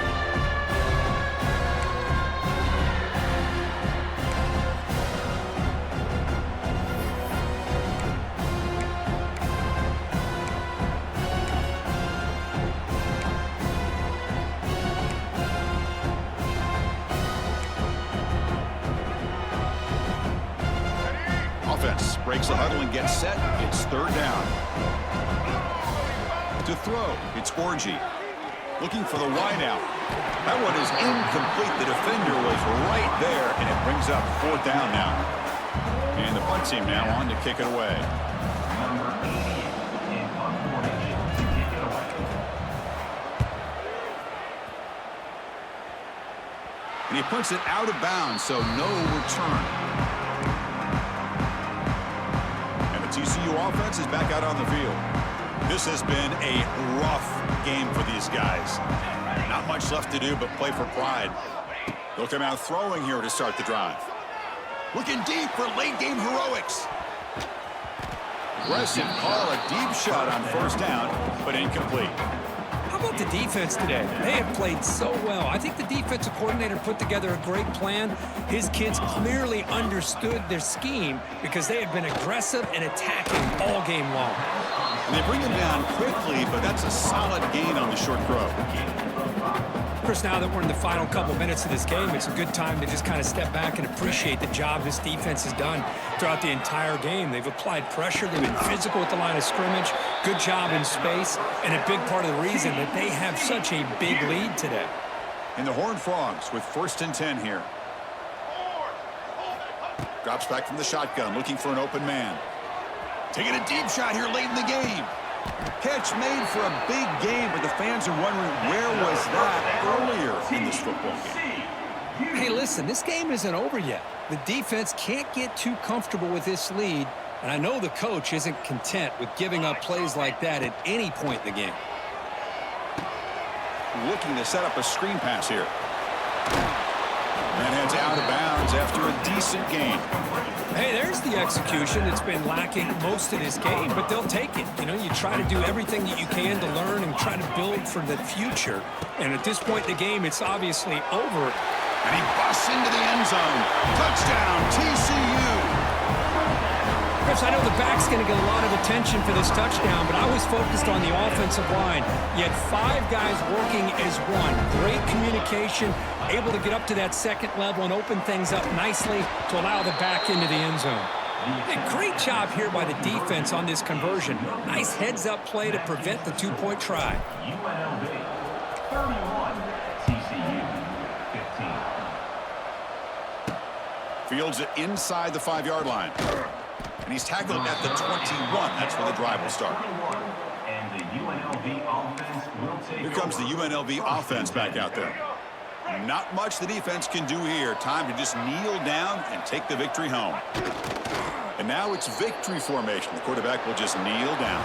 Breaks the huddle and gets set. It's 3rd down. To throw, it's Orgy. Looking for the wideout. That one is incomplete. The defender was right there, and it brings up 4th down now. And the punt team now on to kick it away. And he puts it out of bounds, so no return. TCU offense is back out on the field. This has been a rough game for these guys. Not much left to do but play for pride. They'll come out throwing here to start the drive. Looking deep for late-game heroics. Aggressive call, a deep shot on 1st down, but incomplete.
How about the defense today? They have played so well. I think the defensive coordinator put together a great plan. His kids clearly understood their scheme because they have been aggressive and attacking all game long.
And they bring him down quickly, but that's a solid gain on the short throw.
Of course, now that we're in the final couple minutes of this game, it's a good time to just kind of step back and appreciate the job this defense has done throughout the entire game. They've applied pressure. They've been physical at the line of scrimmage. Good job in space. And a big part of the reason that they have such a big lead today.
And the Horned Frogs with 1st and 10 here. Drops back from the shotgun, looking for an open man. Taking a deep shot here late in the game. Catch made for a big game, but the fans are wondering where was that earlier in this football game.
Hey, listen, this game isn't over yet. The defense can't get too comfortable with this lead, and I know the coach isn't content with giving up plays like that at any point in the game.
Looking to set up a screen pass here. And heads out of bounds after a decent gain.
Hey, there's the execution that's been lacking most of this game, but they'll take it. You know, you try to do everything that you can to learn and try to build for the future. And at this point in the game, it's obviously over.
And he busts into the end zone. Touchdown, TCU.
Chris, I know the back's going to get a lot of attention for this touchdown, but I was focused on the offensive line. You had 5 guys working as one. Great communication, able to get up to that 2nd level and open things up nicely to allow the back into the end zone. Hey, great job here by the defense on this conversion. Nice heads-up play to prevent the 2-point try.
UNLV 31, TCU 15.
Fields it inside the 5-yard line. And he's tackled at the 21. That's where the drive will start.
And the UNLV offense will take
Here comes the UNLV offense back out there. Not much the defense can do here. Time to just kneel down and take the victory home. And now it's victory formation. The quarterback will just kneel down.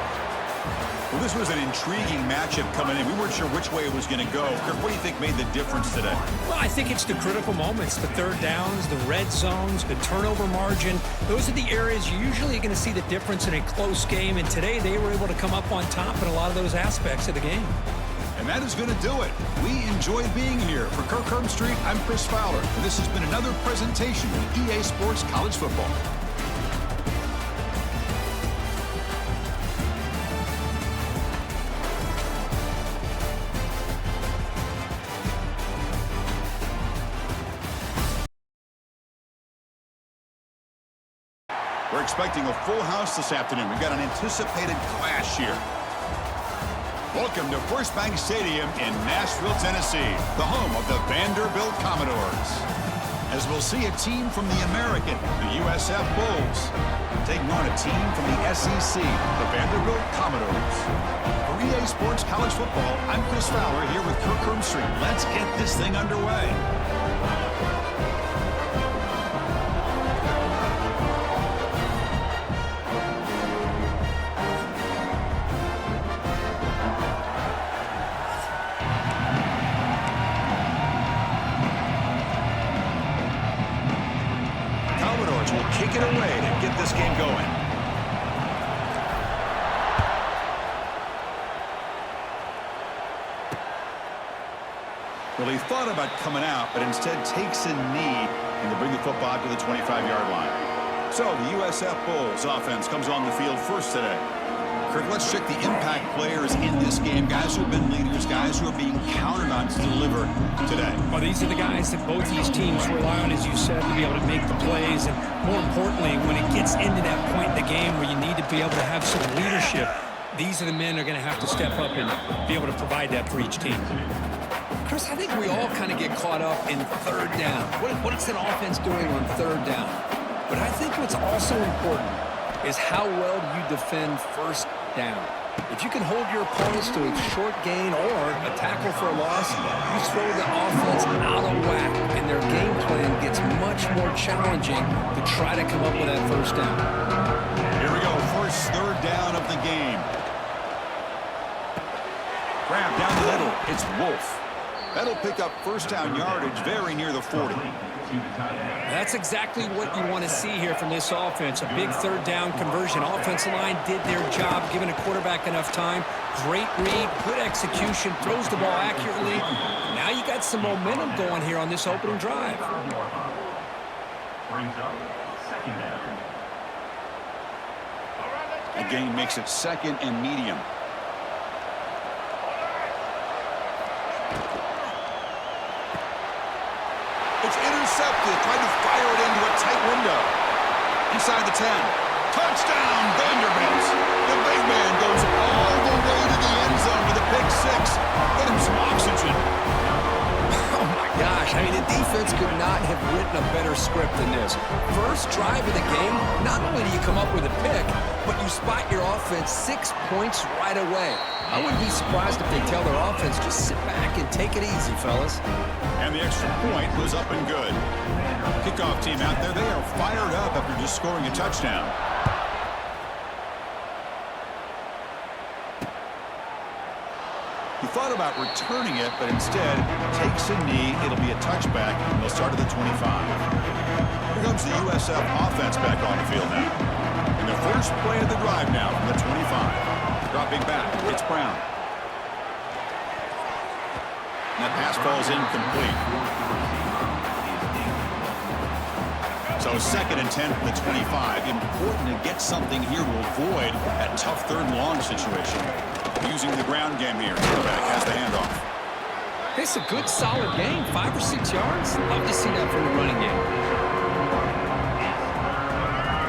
Well, this was an intriguing matchup coming in. We weren't sure which way it was going to go. Kirk, what do you think made the difference today?
Well, I think it's the critical moments, the 3rd downs, the red zones, the turnover margin. Those are the areas you're usually going to see the difference in a close game. And today they were able to come up on top in a lot of those aspects of the game.
And that is going to do it. We enjoyed being here. For Kirk Herbstreit, I'm Chris Fowler. And this has been another presentation of EA Sports College Football. We're expecting a full house this afternoon. We've got an anticipated clash here. Welcome to First Bank Stadium in Nashville, Tennessee, the home of the Vanderbilt Commodores. As we'll see a team from the American, the USF Bulls, taking on a team from the SEC, the Vanderbilt Commodores. For EA Sports College Football, I'm Chris Fowler here with Kirk Hermstreet. Let's get this thing underway. Kick it away to get this game going. Well, he thought about coming out, but instead takes a knee and to bring the football to the 25-yard line. So the USF Bulls offense comes on the field first today. Kirk, let's check the impact players in this game. Guys who have been leaders, guys who are being counted on to deliver today.
Well, these are the guys that both these teams rely on, as you said, to be able to make the plays. And more importantly, when it gets into that point in the game where you need to be able to have some leadership, these are the men that are going to have to step up and be able to provide that for each team.
Chris, I think we all kind of get caught up in third down. What is an offense doing on third down? But I think what's also important is how well you defend first down. If you can hold your opponents to a short gain or a tackle for a loss, you throw the offense out of whack, and their game plan gets much more challenging to try to come up with that first down.
Here we go, first third down of the game. Grab down the middle, it's Wolf. That'll pick up first down yardage very near the 40.
That's exactly what you want to see here from this offense. A big third down conversion. Offensive line did their job, giving a quarterback enough time. Great read, good execution, throws the ball accurately. Now you got some momentum going here on this opening drive.
The game makes it second and medium. It's intercepted, trying to fire it into a tight window. Inside the 10. Touchdown, Vanderbilt. The big man goes all the way to the end zone with a pick six. Get him some oxygen.
Oh, my gosh. I mean, the defense could not have written a better script than this. First drive of the game, not only do you come up with a pick, but you spot your offense 6 points right away. I wouldn't be surprised if they tell their offense, just sit back and take it easy, fellas.
And the extra point was up and good. Kickoff team out there, they are fired up after just scoring a touchdown. He thought about returning it, but instead takes a knee. It'll be a touchback, and they'll start at the 25. Here comes the USF offense back on the field now. And the first play of the drive now from the 25. Dropping back, it's Brown. And that pass falls incomplete. So second and 10 from the 25. Important to get something here to avoid that tough third and long situation. Using the ground game here. Quarterback has the handoff.
It's a good, solid game. 5 or 6 yards. Love to see that from the running game.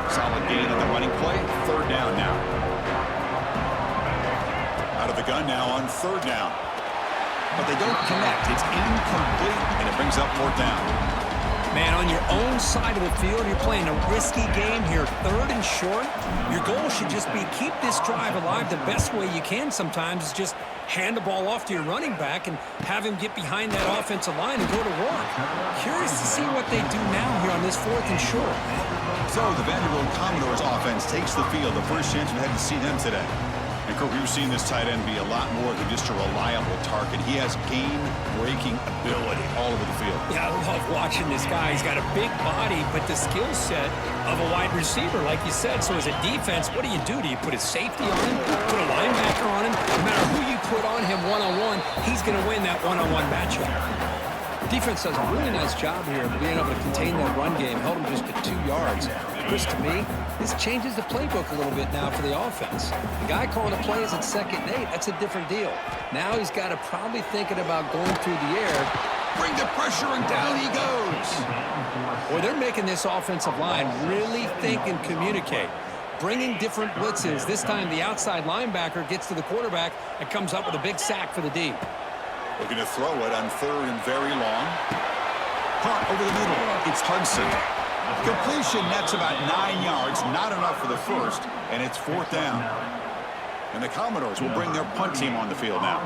Solid gain on the running play. Third down now. Out of the gun now on third down. But they don't connect. It's incomplete, and it brings up fourth down.
Man, on your own side of the field, you're playing a risky game here. Third and short. Your goal should just be keep this drive alive the best way you can sometimes is just hand the ball off to your running back and have him get behind that offensive line and go to work. Curious to see what they do now here on this fourth and short.
So the Vanderbilt Commodores offense takes the field. The first chance we had to see them today. And Kirk, we've seen this tight end be a lot more than just a reliable target. He has game-breaking ability all over the field.
Yeah, I love watching this guy. He's got a big body, but the skill set of a wide receiver, like you said. So as a defense, what do? Do you put a safety on him? Put a linebacker on him? No matter who you put on him one-on-one, he's going to win that one-on-one matchup.
Defense does a really nice job here of being able to contain that run game, held him just to 2 yards. Chris, to me, this changes the playbook a little bit now for the offense. The guy calling the plays at 2nd and 8, that's a different deal. Now he's got to probably thinking about going through the air
Bring the pressure, and down he goes.
Boy, they're making this offensive line really think and communicate. Bringing different blitzes. This time the outside linebacker gets to the quarterback and comes up with a big sack for the D.
Looking to throw it on 3rd and very long. Caught over the middle. It's Hudson. Completion nets about 9 yards. Not enough for the first, and it's 4th down. And the Commodores will bring their punt team on the field now.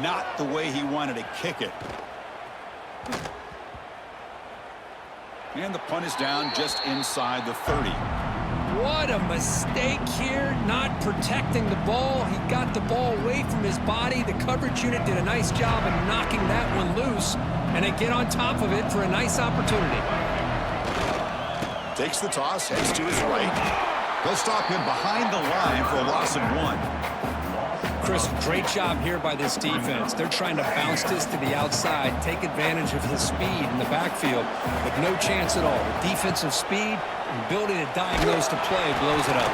Not the way he wanted to kick it. And the punt is down just inside the 30.
What a mistake here, not protecting the ball. He got the ball away from his body. The coverage unit did a nice job of knocking that one loose, and they get on top of it for a nice opportunity.
Takes the toss, heads to his right. They'll stop him behind the line for a loss of 1.
Chris, great job here by this defense. They're trying to bounce this to the outside, take advantage of his speed in the backfield, with no chance at all. The defensive speed and ability to diagnose the play blows it up.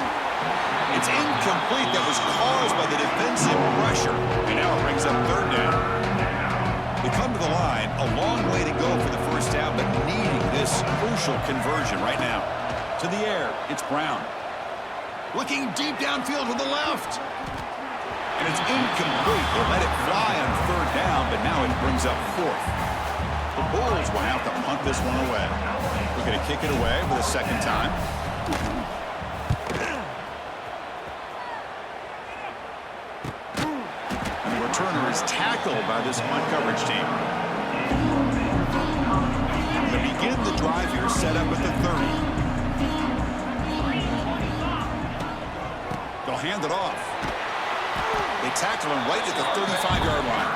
It's incomplete. That was caused by the defensive pressure. And now it brings up 3rd down. They come to the line, a long way to go for the first down, but needing this crucial conversion right now. To the air, it's Brown. Looking deep downfield to the left. And it's incomplete. They let it fly on 3rd down, but now it brings up 4th. The Bulls will have to punt this one away. We're going to kick it away for the 2nd time. And the returner is tackled by this punt coverage team. They begin the drive here, set up at the 30. They'll hand it off. They tackle him right at the 35-yard line.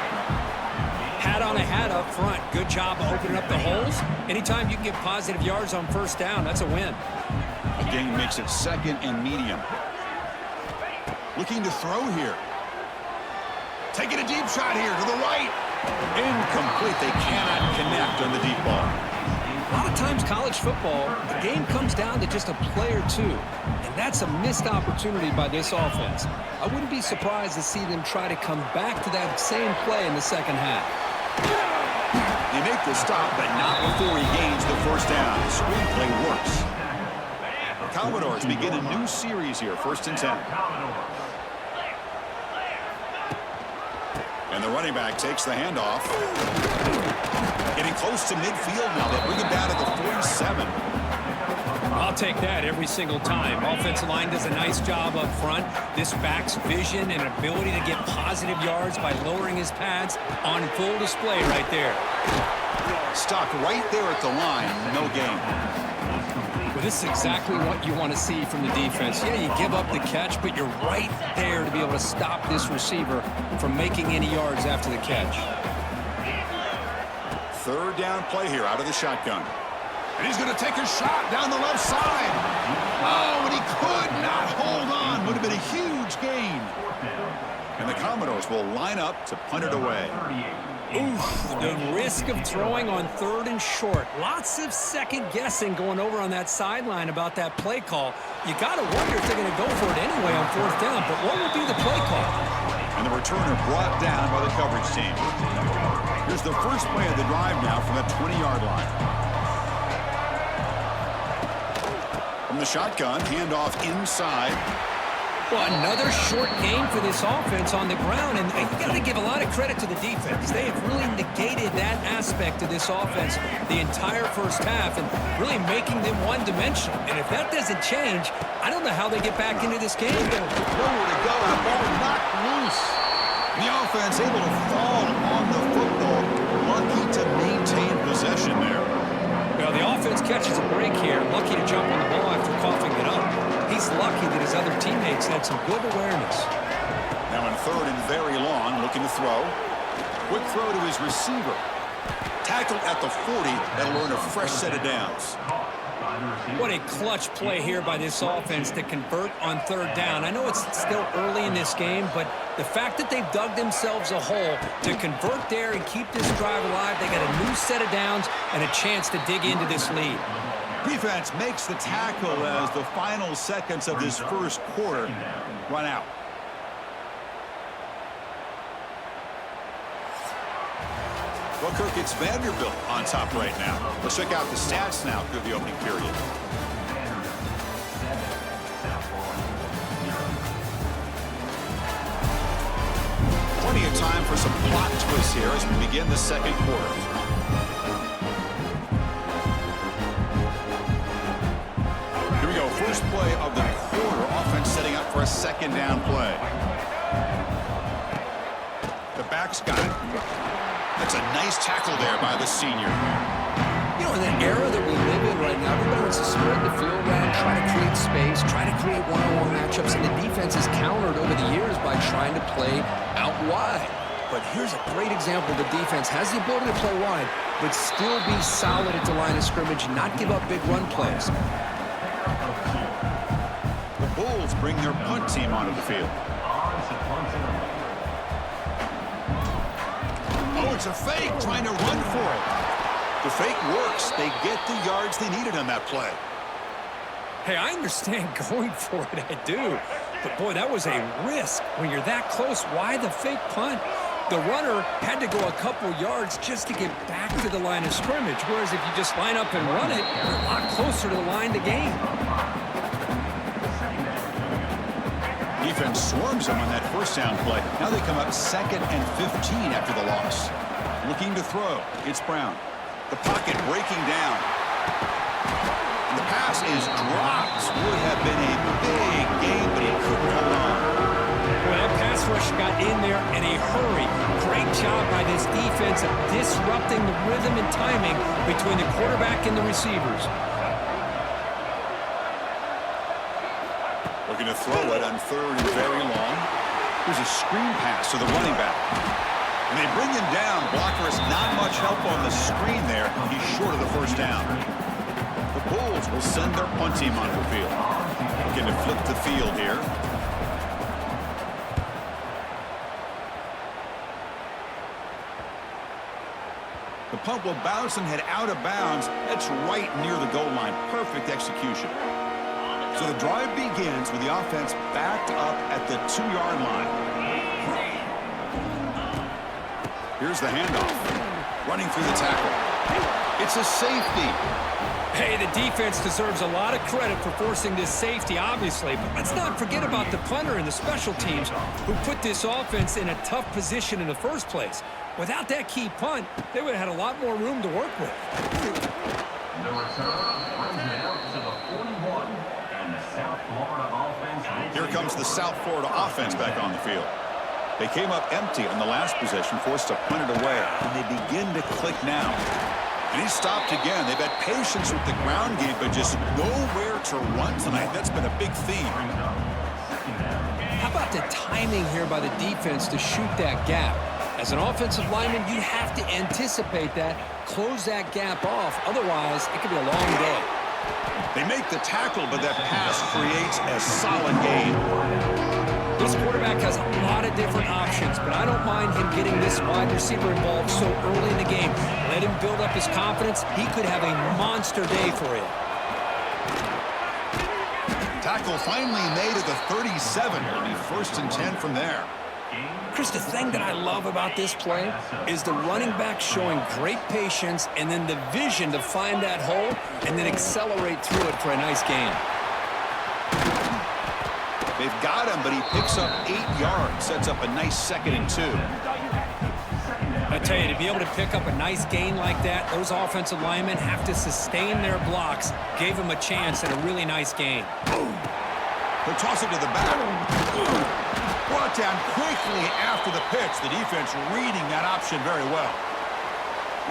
Hat on a hat up front. Good job of opening up the holes. Anytime you can get positive yards on 1st down, that's a win.
The game makes it 2nd and medium. Looking to throw here. Taking a deep shot here to the right. Incomplete. They cannot connect on the deep ball.
A lot of times college football, the game comes down to just a play or two, and that's a missed opportunity by this offense. I wouldn't be surprised to see them try to come back to that same play in the 2nd half.
They make the stop, but not before he gains the 1st down. The screenplay works. The Commodores begin a new series here, 1st and 10. And the running back takes the handoff. Getting close to midfield now. They bring him down to the 47.
I'll take that every single time. Offensive line does a nice job up front. This back's vision and ability to get positive yards by lowering his pads on full display right there.
Stopped right there at the line. No gain.
Well, this is exactly what you want to see from the defense. Yeah, you give up the catch, but you're right there to be able to stop this receiver from making any yards after the catch.
3rd down play here out of the shotgun. And he's going to take a shot down the left side. Oh, and he could not hold on. Would have been a huge gain. And the Commodores will line up to punt it away.
Oof, the risk of throwing on 3rd and short. Lots of second guessing going over on that sideline about that play call. You got to wonder if they're going to go for it anyway on 4th down, but what would be the play call?
And the returner brought down by the coverage team. Here's the first play of the drive now from the 20-yard line. From the shotgun, handoff inside.
Well, another short game for this offense on the ground, and you got to give a lot of credit to the defense. They have really negated that aspect of this offense the entire 1st half and really making them one-dimensional. And if that doesn't change, I don't know how they get back into this game.
Nowhere to go. The ball knocked loose. The offense able to fall on the football. Lucky to maintain possession there.
Well, the offense catches a break here. Lucky to jump on the ball after coughing it up. He's lucky that his other teammates had some good awareness.
Now in 3rd and very long, looking to throw. Quick throw to his receiver. Tackled at the 40. That'll earn a fresh set of downs.
What a clutch play here by this offense to convert on 3rd down. I know it's still early in this game, but the fact that they've dug themselves a hole to convert there and keep this drive alive, they got a new set of downs and a chance to dig into this lead.
Defense makes the tackle as the final seconds of this 1st quarter run out. Well, Kirk, it's Vanderbilt on top right now. Let's check out the stats now through the opening period. Plenty of time for some plot twists here as we begin the second quarter. Here we go. First play of the quarter. Offense setting up for a second down play. The back's got it. That's a nice tackle there by the senior.
You know, in the era that we live in right now, everybody wants to spread the field around, try to create space, try to create one-on-one matchups, and the defense has countered over the years by trying to play out wide. But here's a great example. The defense has the ability to play wide, but still be solid at the line of scrimmage, not give up big run plays.
The Bulls bring their punt team onto the field. Oh, it's a fake, trying to run for it. The fake works. They get the yards they needed on that play.
Hey, I understand going for it, I do. But, boy, that was a risk. When you're that close, why the fake punt? The runner had to go a couple yards just to get back to the line of scrimmage, whereas if you just line up and run it, you're a lot closer to the line to gain.
Defense swarms them on that first down play. Now they come up 2nd and 15 after the loss. Looking to throw. It's Brown. The pocket breaking down. And the pass is dropped. Would have been a big game, but he couldn't hold on.
Well, that pass rush got in there in a hurry. Great job by this defense of disrupting the rhythm and timing between the quarterback and the receivers.
Looking to throw it on 3rd and very long. Here's a screen pass to the running back. And they bring him down. Blocker has not much help on the screen there. He's short of the first down. The Bulls will send their punt team onto the field. Looking to flip the field here. The punt will bounce and head out of bounds. That's right near the goal line. Perfect execution. So the drive begins with the offense backed up at the 2-yard line. Here's the handoff. Running through the tackle. It's a safety.
Hey, the defense deserves a lot of credit for forcing this safety, obviously. But let's not forget about the punter and the special teams who put this offense in a tough position in the first place. Without that key punt, they would have had a lot more room to work with.
The return brings it out to the 41, and the South Florida offense.
Here comes the South Florida offense back on the field. They came up empty on the last possession, forced to punt it away, and they begin to click now. And he stopped again. They've had patience with the ground game, but just nowhere to run tonight. That's been a big theme.
How about the timing here by the defense to shoot that gap? As an offensive lineman, you have to anticipate that, close that gap off. Otherwise, it could be a long day.
They make the tackle, but that pass creates a solid gain.
This quarterback has a lot of different options, but I don't mind him getting this wide receiver involved so early in the game. Let him build up his confidence. He could have a monster day for him.
Tackle finally made at the 37. It'll be 1st and 10 from there.
Chris, the thing that I love about this play is the running back showing great patience and then the vision to find that hole and then accelerate through it for a nice gain.
They've got him, but he picks up 8 yards, sets up a nice 2nd and 2.
I tell you, to be able to pick up a nice gain like that, those offensive linemen have to sustain their blocks. Gave him a chance at a really nice gain.
He'll toss it to the back. Brought down quickly after the pitch. The defense reading that option very well.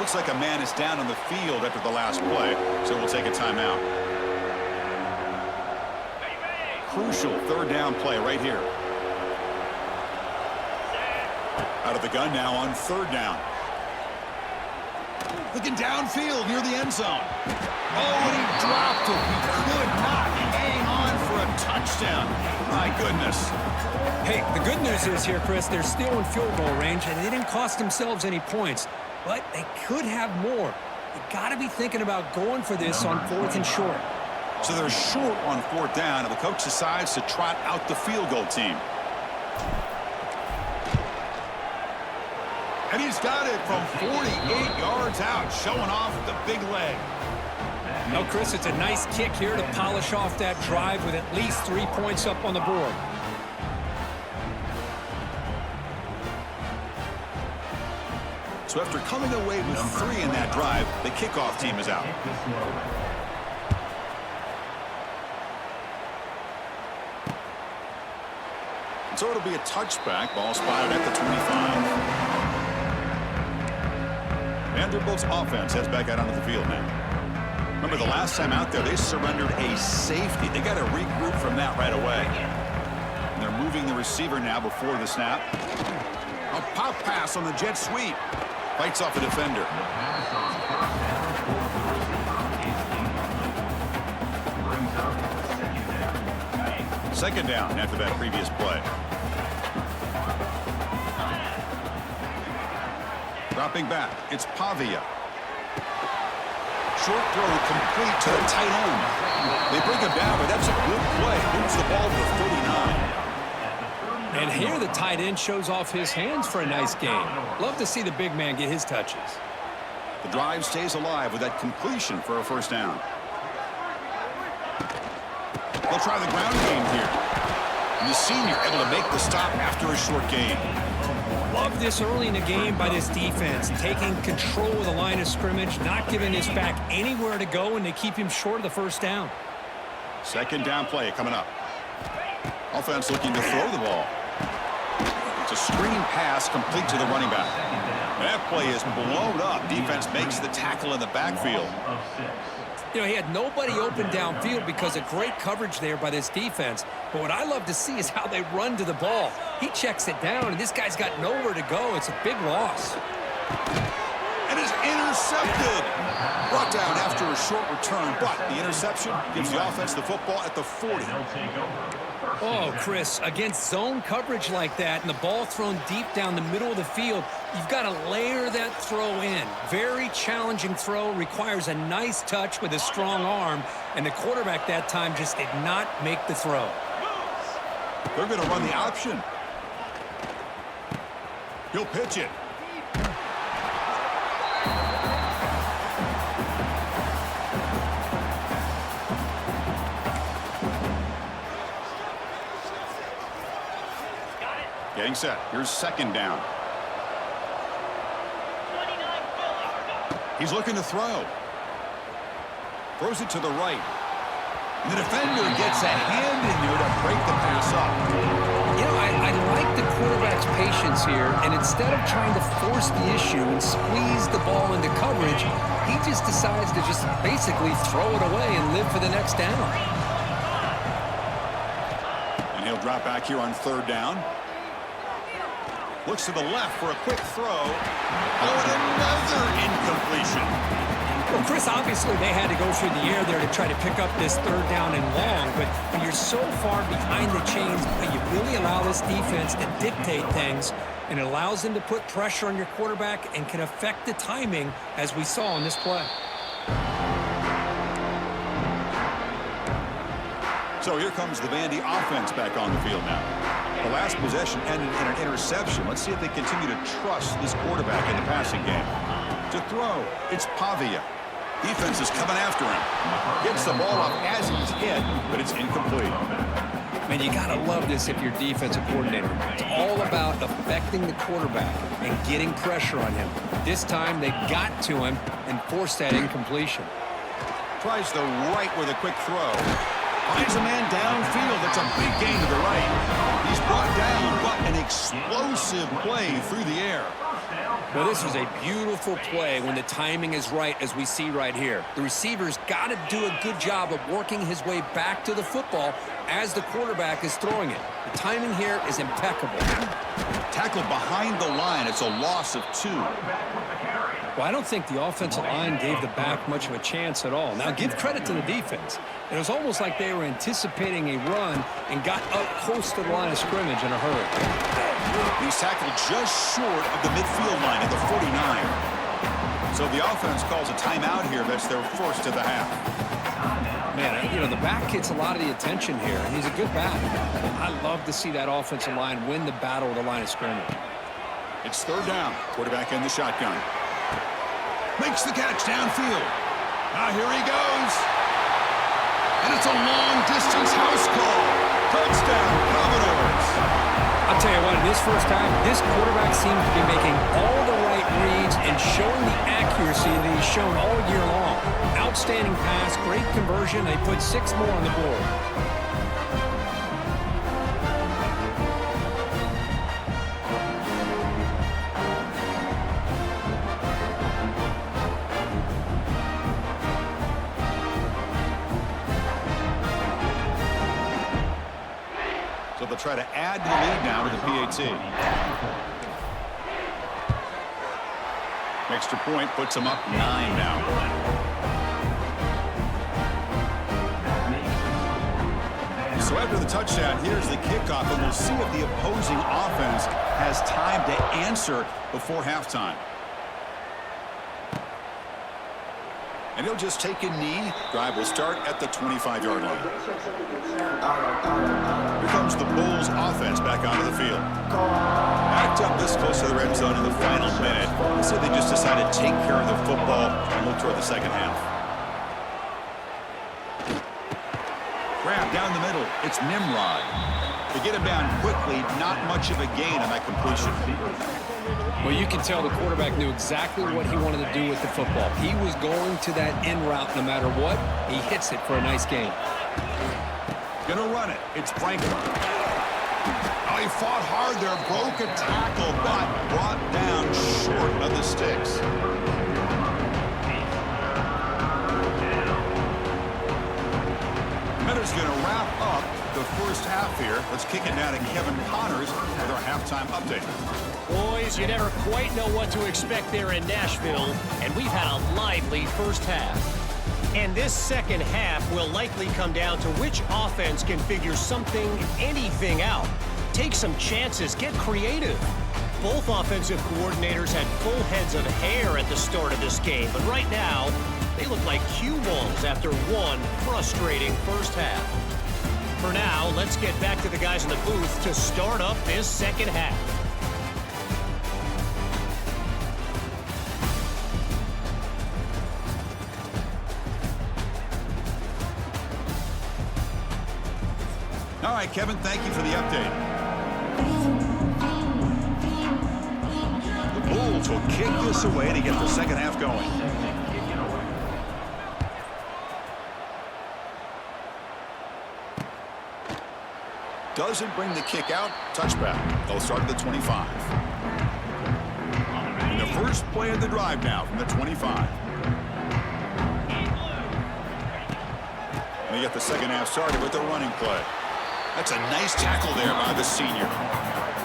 Looks like a man is down on the field after the last play, so we'll take a timeout. Crucial 3rd down play right here. Out of the gun now on 3rd down. Looking downfield near the end zone. Oh, and he dropped it. He could not hang on for a touchdown. My goodness.
Hey, the good news is here, Chris, they're still in field goal range, and they didn't cost themselves any points. But they could have more. You got to be thinking about going for this on 4th and short.
So they're short on 4th down, and the coach decides to trot out the field goal team. And he's got it from 48 yards out, showing off the big leg.
No, Chris, it's a nice kick here to polish off that drive with at least 3 points up on the board.
So after coming away with 3 in that drive, the kickoff team is out. So it'll be a touchback. Ball spotted at the 25. Vanderbilt's offense heads back out onto the field now. Remember the last time out there, they surrendered a safety. They got to regroup from that right away. And they're moving the receiver now before the snap. A pop pass on the jet sweep. Fights off a defender. Second down after that previous play. Dropping back, it's Pavia. Short throw complete to the tight end. They bring him down, but that's a good play. Moves the ball to the 49.
And here the tight end shows off his hands for a nice game. Love to see the big man get his touches.
The drive stays alive with that completion for a first down. They'll try the ground game here. And the senior able to make the stop after a short gain.
Love this early in the game by this defense, taking control of the line of scrimmage, not giving this back anywhere to go, and they keep him short of the first down.
Second down play coming up. Offense looking to throw the ball. It's a screen pass complete to the running back. That play is blown up. Defense makes the tackle in the backfield.
You know, he had nobody open downfield because of great coverage there by this defense. But what I love to see is how they run to the ball. He checks it down, and this guy's got nowhere to go. It's a big loss.
And is intercepted. Brought down after a short return, but the interception gives the offense the football at the 40.
Oh, Chris, against zone coverage like that and the ball thrown deep down the middle of the field, you've got to layer that throw in. Very challenging throw, requires a nice touch with a strong arm, and the quarterback that time just did not make the throw.
They're going to run the option. He'll pitch it. Getting set. Here's second down. He's looking to throw. Throws it to the right. And the defender gets a hand in there to break the pass up.
You know, I like the quarterback's patience here, and instead of trying to force the issue and squeeze the ball into coverage, he just decides to just basically throw it away and live for the next down.
And he'll drop back here on third down. Looks to the left for a quick throw. Oh, and another incompletion.
Well, Chris, obviously they had to go through the air there to try to pick up this third down and long, but when you're so far behind the chains, you really allow this defense to dictate things, and it allows them to put pressure on your quarterback and can affect the timing, as we saw in this play.
So here comes the Vandy offense back on the field now. The last possession ended in an interception. Let's see if they continue to trust this quarterback in the passing game. To throw, it's Pavia. Defense is coming after him. Gets the ball up as he's hit, but it's incomplete.
Man, you got to love this if you're defensive coordinator. It's all about affecting the quarterback and getting pressure on him. This time they got to him and forced that incompletion.
Tries the right with a quick throw. Finds a man downfield. That's a big gain to the right. He's brought down, but an explosive play through the air.
Well, this is a beautiful play when the timing is right, as we see right here. The receiver's got to do a good job of working his way back to the football as the quarterback is throwing it. The timing here is impeccable.
Tackled behind the line. It's a loss of 2.
Well, I don't think the offensive line gave the back much of a chance at all. Now, give credit to the defense. It was almost like they were anticipating a run and got up close to the line of scrimmage in a hurry.
He's tackled just short of the midfield line at the 49. So the offense calls a timeout here. That's their first of the half.
Man, you know, the back gets a lot of the attention here, and he's a good back. I love to see that offensive line win the battle of the line of scrimmage.
It's third down. Quarterback in the shotgun. Makes the catch downfield. Now here he goes. And it's a long-distance house call. Touchdown, Commodores.
I'll tell you what, in this first time, this quarterback seems to be making all the right reads and showing the accuracy that he's shown all year long. Outstanding pass, great conversion. They put 6 more on the board.
So they'll try to add to the lead now to the PAT. Extra point puts them up 9 now. So after the touchdown, here's the kickoff, and we'll see if the opposing offense has time to answer before halftime. And he'll just take a knee. Drive will start at the 25-yard line. Here comes the Bulls offense back onto the field. Backed up this close to the red zone in the final minute. So they just decided to take care of the football and look toward the second half. Grab down the middle. It's Nimrod. They get him down quickly. Not much of a gain on that completion.
Well, you can tell the quarterback knew exactly what he wanted to do with the football. He was going to that in route no matter what. He hits it for a nice gain.
Gonna run it. It's Franklin. Oh, he fought hard there. Broke a tackle, but brought down short of the sticks. Miller's gonna wrap up the first half here. Let's kick it down to Kevin Connors with our halftime update.
Boys, you never quite know what to expect there in Nashville, and we've had a lively first half. And this second half will likely come down to which offense can figure something, anything out. Take some chances, get creative. Both offensive coordinators had full heads of hair at the start of this game, but right now, they look like cue balls after one frustrating first half. For now, let's get back to the guys in the booth to start up this second half.
All right, Kevin, thank you for the update. The Bulls will kick this away to get the second half going. Doesn't bring the kick out. Touchback. They'll start at the 25. And the first play of the drive now from the 25. They get the second half started with a running play. That's a nice tackle there by the senior.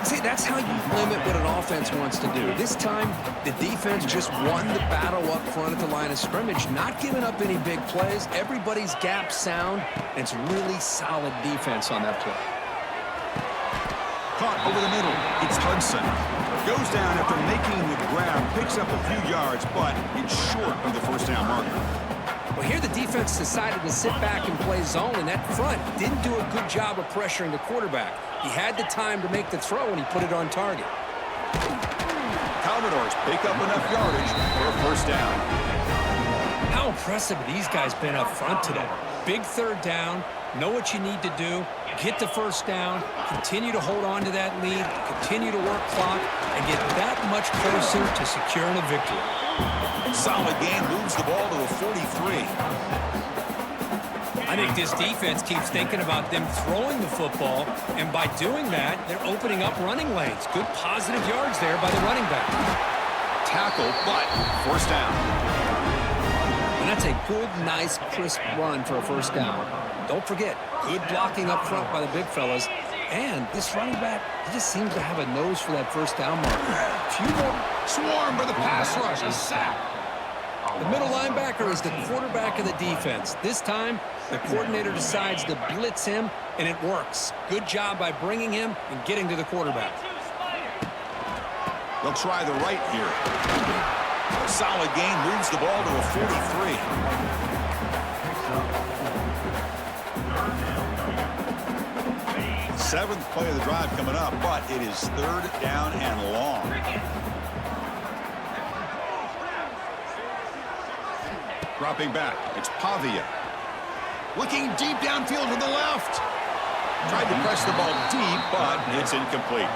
See, that's how you limit what an offense wants to do. This time, the defense just won the battle up front at the line of scrimmage, not giving up any big plays. Everybody's gap sound, and it's really solid defense on that play.
Caught over the middle. It's Hudson. Goes down after making the grab, picks up a few yards, but it's short of the first down marker.
Well, here the defense decided to sit back and play zone, and that front didn't do a good job of pressuring the quarterback. He had the time to make the throw, and he put it on target.
Commodores pick up enough yardage for a first down.
How impressive have these guys been up front today? Big third down, know what you need to do, get the first down, continue to hold on to that lead, continue to work clock, and get that much closer to securing a victory.
Solid game, moves the ball to a 43.
I think this defense keeps thinking about them throwing the football, and by doing that, they're opening up running lanes. Good positive yards there by the running back.
Tackle, but first down.
And that's a good, nice, crisp run for a first down. Don't forget, good blocking up front by the big fellas. And this running back, he just seems to have a nose for that first down marker. A few more.
Swarm for the pass rush, a sack.
The middle linebacker is the quarterback of the defense. This time, the coordinator decides to blitz him, and it works. Good job by bringing him and getting to the quarterback.
They'll try the right here. A solid gain, moves the ball to a 43. 7th play of the drive coming up, but it is 3rd down and long. Dropping back, it's Pavia. Looking deep downfield to the left. Tried to press the ball deep, but it's incomplete.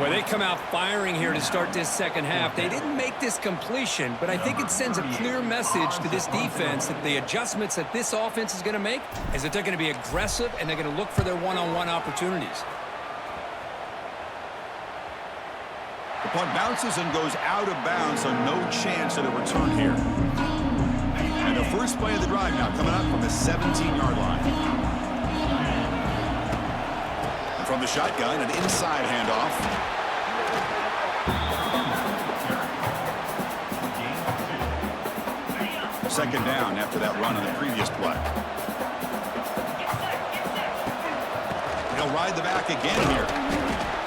Well, they come out firing here to start this second half. They didn't make this completion, but I think it sends a clear message to this defense that the adjustments that this offense is going to make is that they're going to be aggressive and they're going to look for their one-on-one opportunities.
The punt bounces and goes out of bounds, so no chance at a return here. And the first play of the drive now coming up from the 17-yard line. From the shotgun, an inside handoff. Second down after that run on the previous play. They'll ride the back again here.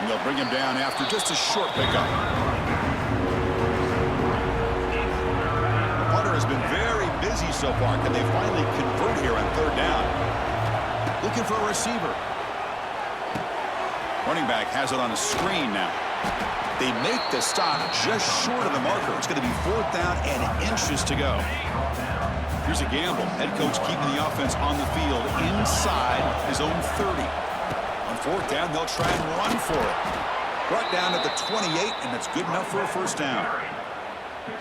And they'll bring him down after just a short pickup. The punter has been very busy so far. Can they finally convert here on 3rd down? Looking for a receiver. Running back has it on a screen now. They make the stop just short of the marker. It's going to be 4th down and inches to go. Here's a gamble. Head coach keeping the offense on the field inside his own 30. On 4th down, they'll try and run for it. Brought down at the 28, and that's good enough for a 1st down.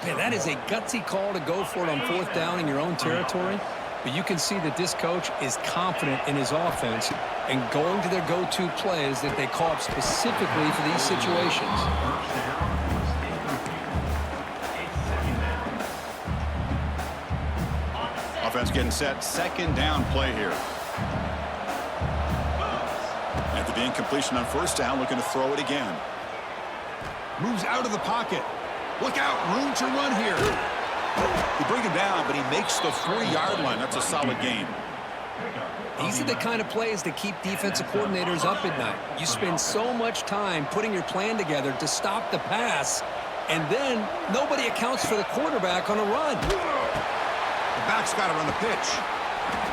Man, that is a gutsy call to go for it on 4th down in your own territory. But you can see that this coach is confident in his offense and going to their go-to plays that they call up specifically for these situations.
Offense getting set. 2nd down play here. After the incompletion on 1st down, looking to throw it again. Moves out of the pocket. Look out. Room to run here. They bring him down, but he makes the 40-yard line. That's a solid gain.
These are the kind of plays that keep defensive coordinators up at night. You spend so much time putting your plan together to stop the pass, and then nobody accounts for the quarterback on a run.
The back's got it on the pitch.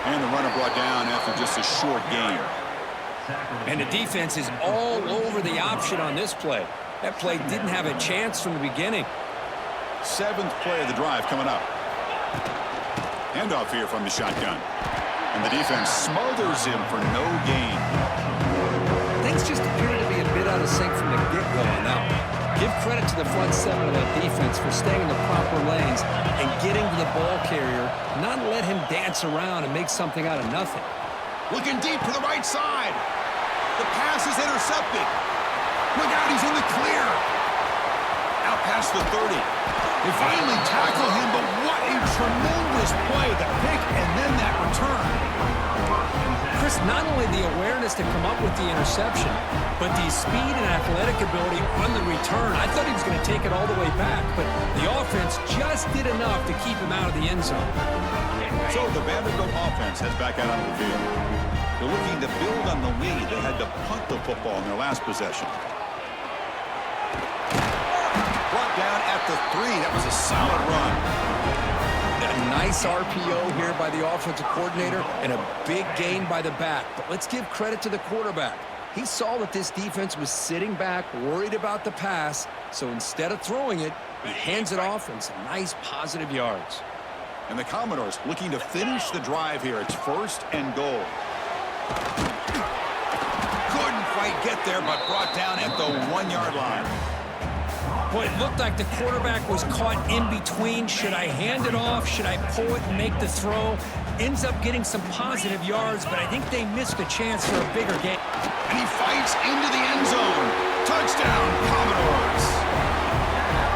And the runner brought down after just a short gain.
And the defense is all over the option on this play. That play didn't have a chance from the beginning.
7th play of the drive coming up. Handoff here from the shotgun. And the defense smothers him for no gain.
Things just appear to be a bit out of sync from the get-go on that one. Give credit to the front 7 of that defense for staying in the proper lanes and getting to the ball carrier, not let him dance around and make something out of nothing.
Looking deep to the right side. The pass is intercepted. Look out, he's in the clear. Out past the 30. They finally tackle him, but what a tremendous play. The pick and then that return.
Chris, not only the awareness to come up with the interception, but the speed and athletic ability on the return. I thought he was going to take it all the way back, but the offense just did enough to keep him out of the end zone.
So the Vanderbilt offense heads back out onto the field. They're looking to build on the lead. They had to punt the football in their last possession. Brought down at the 3. That was a solid run.
A nice RPO here by the offensive coordinator and a big gain by the back. But let's give credit to the quarterback. He saw that this defense was sitting back, worried about the pass. So instead of throwing it, he hands it off and some nice positive yards.
And the Commodores looking to finish the drive here. It's 1st and goal. Couldn't quite get there, but brought down at the 1-yard line.
Boy, it looked like the quarterback was caught in between. Should I hand it off? Should I pull it and make the throw? Ends up getting some positive yards, but I think they missed a chance for a bigger game.
And he fights into the end zone. Touchdown, Commodores.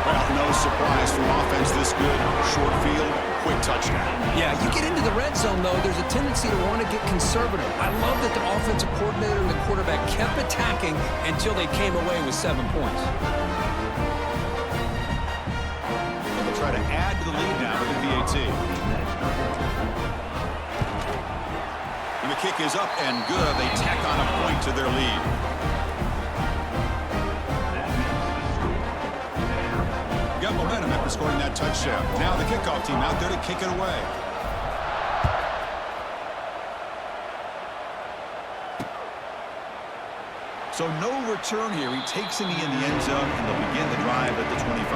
Well, no surprise from offense this good. Short field, quick touchdown.
Yeah, you get into the red zone, though, there's a tendency to want to get conservative. I love that the offensive coordinator and the quarterback kept attacking until they came away with 7 points.
Try to add to the lead now with the PAT. And the kick is up and good. They tack on a point to their lead. Got momentum after scoring that touchdown. Now the kickoff team out there to kick it away. So no return here. He takes a knee in the end zone, and they'll begin the drive at the 25.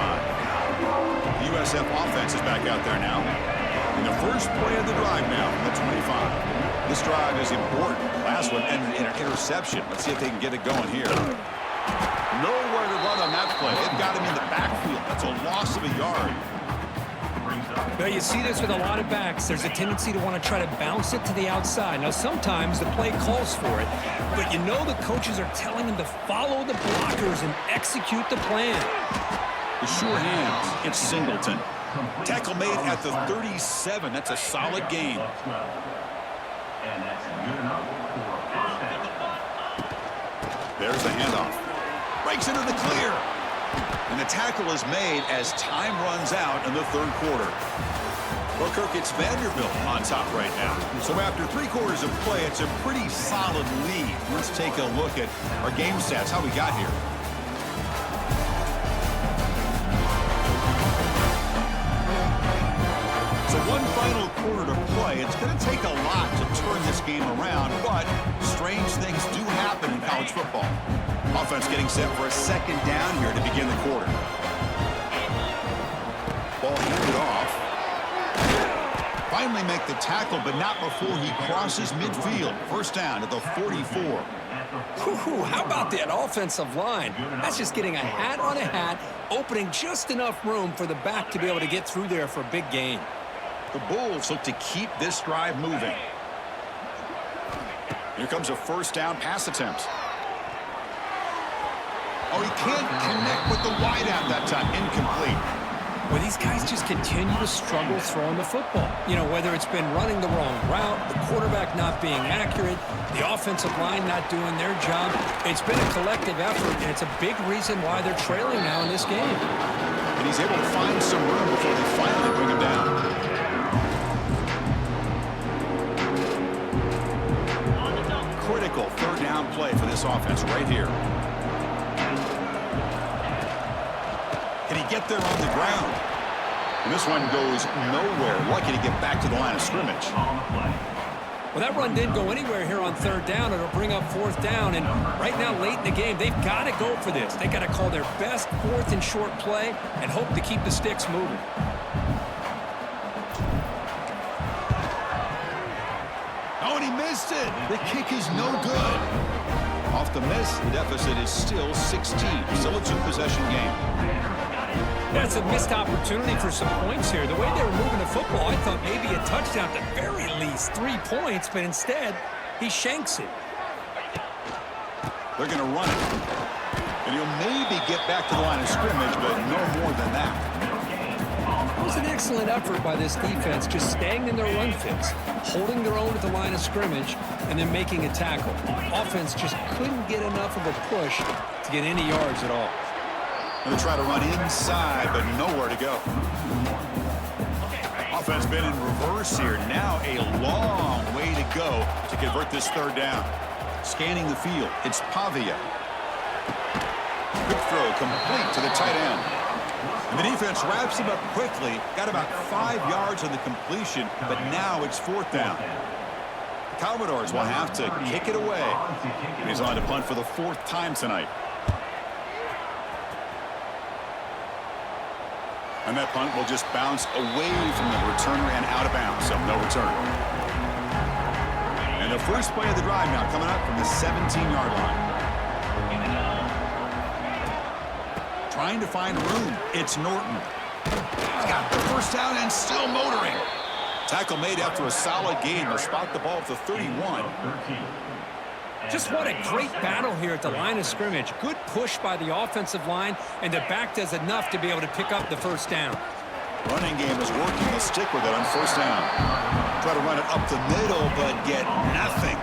The USF offense is back out there now. In the first play of the drive now from the 25. This drive is important. Last one ended in an interception. Let's see if they can get it going here. Nowhere to run on that play. It got him in the backfield. That's a loss of a yard.
Well, you see this with a lot of backs. There's a tendency to want to try to bounce it to the outside. Now, sometimes the play calls for it, but you know the coaches are telling them to follow the blockers and execute the plan.
The sure hands. It's Singleton. Tackle made at the 37. That's a solid gain.
And that's good enough for a first down.
There's the handoff. Breaks into the clear. And the tackle is made as time runs out in the third quarter. Well, Kirk, it's Vanderbilt on top right now. So after 3 quarters of play, it's a pretty solid lead. Let's take a look at our game stats, how we got here. So one final quarter to play. It's going to take a lot to turn this game around, but strange things do happen in college football. Offense getting set for a second down here to begin the quarter. Ball handed off. Finally make the tackle, but not before he crosses midfield. First down at the 44.
Whew, how about that offensive line? That's just getting a hat on a hat, opening just enough room for the back to be able to get through there for a big gain.
The Bulls look to keep this drive moving. Here comes a first down pass attempt. Oh, he can't connect with the wideout that time. Incomplete.
Well, these guys just continue to struggle throwing the football. You know, whether it's been running the wrong route, the quarterback not being accurate, the offensive line not doing their job. It's been a collective effort, and it's a big reason why they're trailing now in this game.
And he's able to find some room before they finally bring him down. Critical third down play for this offense right here. Can he get there on the ground? And this one goes nowhere. Lucky to get back to the line of scrimmage.
Well, that run didn't go anywhere here on third down. It'll bring up fourth down. And right now, late in the game, they've got to go for this. They've got to call their best fourth and short play and hope to keep the sticks moving.
Oh, and he missed it. The kick is no good. Off the miss, the deficit is still 16. Still a 2-possession game.
That's a missed opportunity for some points here. The way they were moving the football, I thought maybe a touchdown at the very least, 3 points, but instead, he shanks it.
They're going to run it. And he'll maybe get back to the line of scrimmage, but no more than that.
It was an excellent effort by this defense, just staying in their run fits, holding their own at the line of scrimmage, and then making a tackle. Offense just couldn't get enough of a push to get any yards at all.
Going to try to run inside, but nowhere to go. Offense been in reverse here. Now a long way to go to convert this third down. Scanning the field, it's Pavia. Quick throw complete to the tight end. And the defense wraps him up quickly. Got about 5 yards on the completion, but now it's fourth down. The Commodores will have to kick it away. And he's on to punt for the 4th time tonight. And that punt will just bounce away from the returner and out of bounds, so no return. And the first play of the drive now coming up from the 17-yard line. Trying to find room. It's Norton. He's got the first down and still motoring. Tackle made after a solid gain. They'll spot the ball at the 31.
Just what a great battle here at the line of scrimmage. Good push by the offensive line, and the back does enough to be able to pick up the first down.
Running game is working. They'll stick with it on first down. Try to run it up the middle, but get nothing.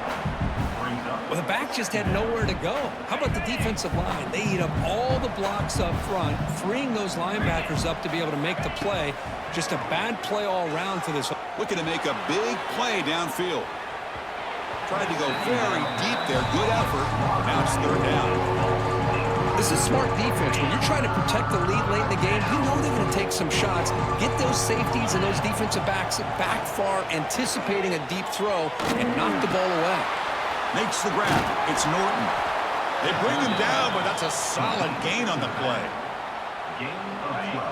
Well, the back just had nowhere to go. How about the defensive line? They eat up all the blocks up front, freeing those linebackers up to be able to make the play. Just a bad play all around for this.
Looking to make a big play downfield. Tried to go very deep there. Good effort. Now it's third down.
This is smart defense. When you're trying to protect the lead late in the game, you know they're going to take some shots. Get those safeties and those defensive backs back far, anticipating a deep throw, and knock the ball away.
Makes the grab. It's Norton. They bring him down, but that's a solid gain on the play.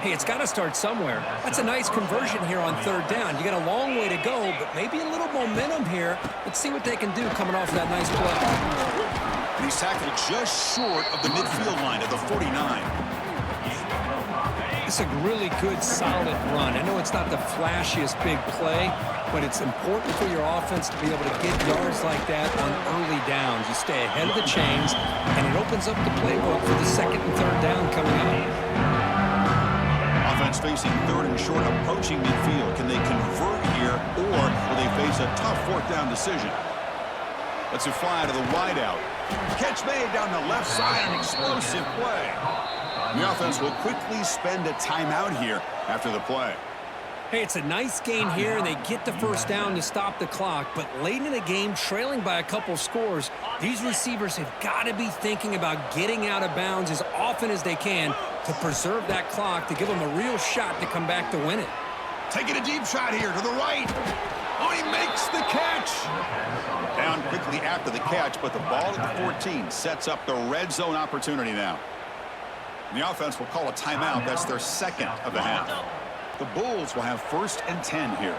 Hey, it's got to start somewhere. That's a nice conversion here on third down. You got a long way to go, but maybe a little momentum here. Let's see what they can do coming off of that nice play.
And he's tackled just short of the midfield line at the 49.
It's a really good, solid run. I know it's not the flashiest big play, but it's important for your offense to be able to get yards like that on early downs. You stay ahead of the chains, and it opens up the playbook for the second and third down coming up.
Offense facing third and short, approaching midfield. Can they convert here, or will they face a tough fourth down decision? Let's fly to the wideout. Catch made down the left side, an explosive play. The offense will quickly spend a timeout here after the play.
Hey, it's a nice gain here, and they get the first down to stop the clock. But late in the game, trailing by a couple scores, these receivers have got to be thinking about getting out of bounds as often as they can to preserve that clock, to give them a real shot to come back to win it.
Taking a deep shot here to the right. Oh, he makes the catch. Down quickly after the catch, but the ball at the 14 sets up the red zone opportunity now. And the offense will call a timeout. That's their second of the half. The Bulls will have 1st and 10 here.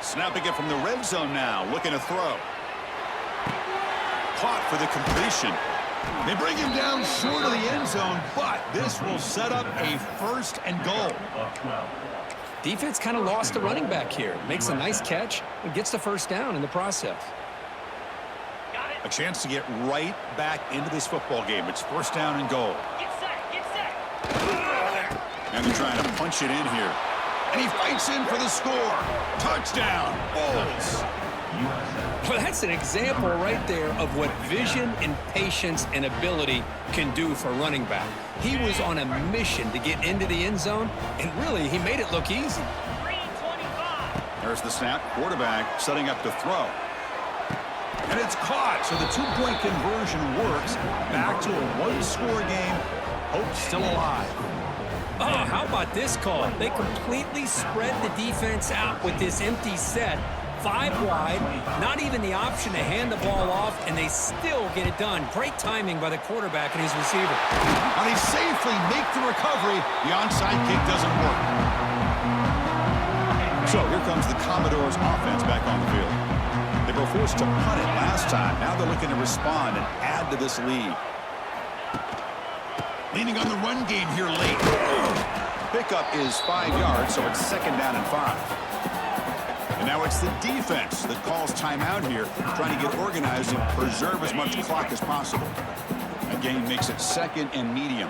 Snapping it from the red zone now, looking to throw. Caught for the completion. They bring him down short of the end zone, but this will set up a 1st and goal.
Defense kind of lost the running back here. Makes a nice catch and gets the first down in the process.
A chance to get right back into this football game. It's 1st down and goal. And they're trying to punch it in here. And he fights in for the score. Touchdown, Bulls.
Well, that's an example right there of what vision and patience and ability can do for running back. He was on a mission to get into the end zone, and really, he made it look easy.
There's the snap. Quarterback setting up to throw. And it's caught, so the 2-point conversion works. Back to a 1-score game. Hope still alive.
Oh, how about this call? They completely spread the defense out with this empty set. 5 wide, not even the option to hand the ball off, and they still get it done. Great timing by the quarterback and his receiver.
And they safely make the recovery. The onside kick doesn't work. So here comes the Commodores offense back on the field. They were forced to punt it last time. Now they're looking to respond and add to this lead. Leaning on the run game here late. Pickup is 5 yards, so it's 2nd down and 5. And now it's the defense that calls timeout here, trying to get organized and preserve as much clock as possible. That game makes it 2nd and medium.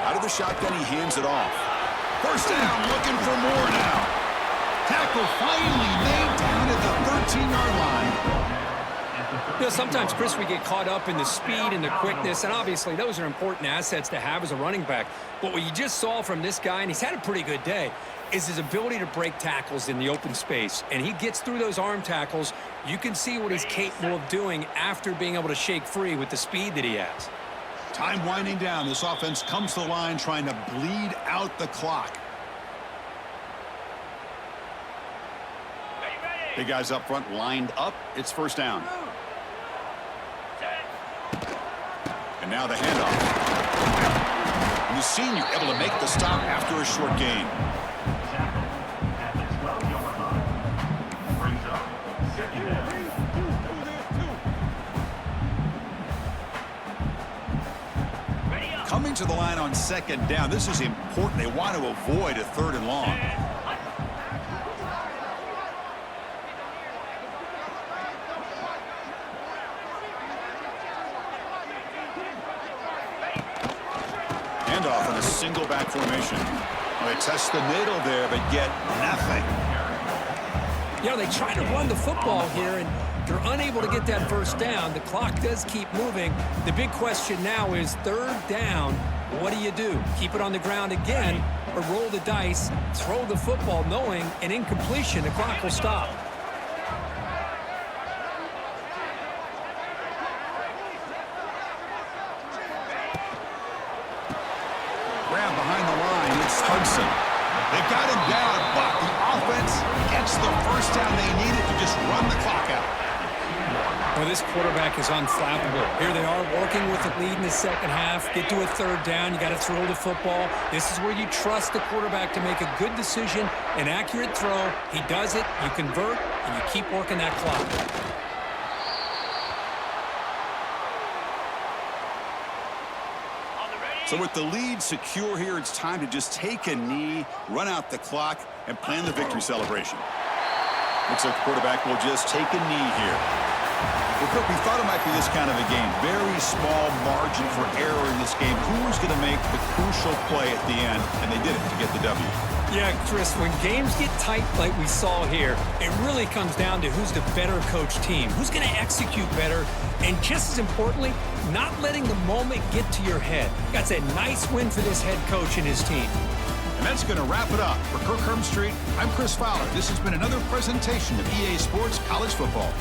Out of the shotgun, he hands it off. 1st down, looking for more now. Tackle finally made down at the 13-yard line.
You know, sometimes, Chris, we get caught up in the speed and the quickness, and obviously those are important assets to have as a running back. But what you just saw from this guy, and he's had a pretty good day, is his ability to break tackles in the open space. And he gets through those arm tackles. You can see what he's capable of doing after being able to shake free with the speed that he has.
Time winding down. This offense comes to the line trying to bleed out the clock. Big guys up front lined up. It's 1st down. And now the handoff. And the senior able to make the stop after a short gain. Coming to the line on 2nd down. This is important. They want to avoid a 3rd and long. Handoff in a single back formation. Well, they test the middle there, but get nothing.
You know, they try to run the football here, and they're unable to get that 1st down. The clock does keep moving. The big question now is 3rd down. What do? Keep it on the ground again, or roll the dice, throw the football, knowing an incompletion, the clock will stop.
Grab behind the line. It's Hudson. They got him down, but the offense gets the 1st down they needed to just run the clock out.
Well, this quarterback is unflappable. Here they are working with the lead in the second half. Get to a third down. You got to throw the football. This is where you trust the quarterback to make a good decision, an accurate throw. He does it, you convert, and you keep working that clock.
So with the lead secure here, it's time to just take a knee, run out the clock, and plan the victory celebration. Looks like the quarterback will just take a knee here. Well, Kirk, we thought it might be this kind of a game. Very small margin for error in this game. Who's going to make the crucial play at the end? And they did it to get the W.
Yeah, Chris, when games get tight like we saw here, it really comes down to who's the better coach team, who's going to execute better, and just as importantly, not letting the moment get to your head. That's a nice win for this head coach and his team.
And that's going to wrap it up. For Kirk Hermstreet, I'm Chris Fowler. This has been another presentation of EA Sports College Football.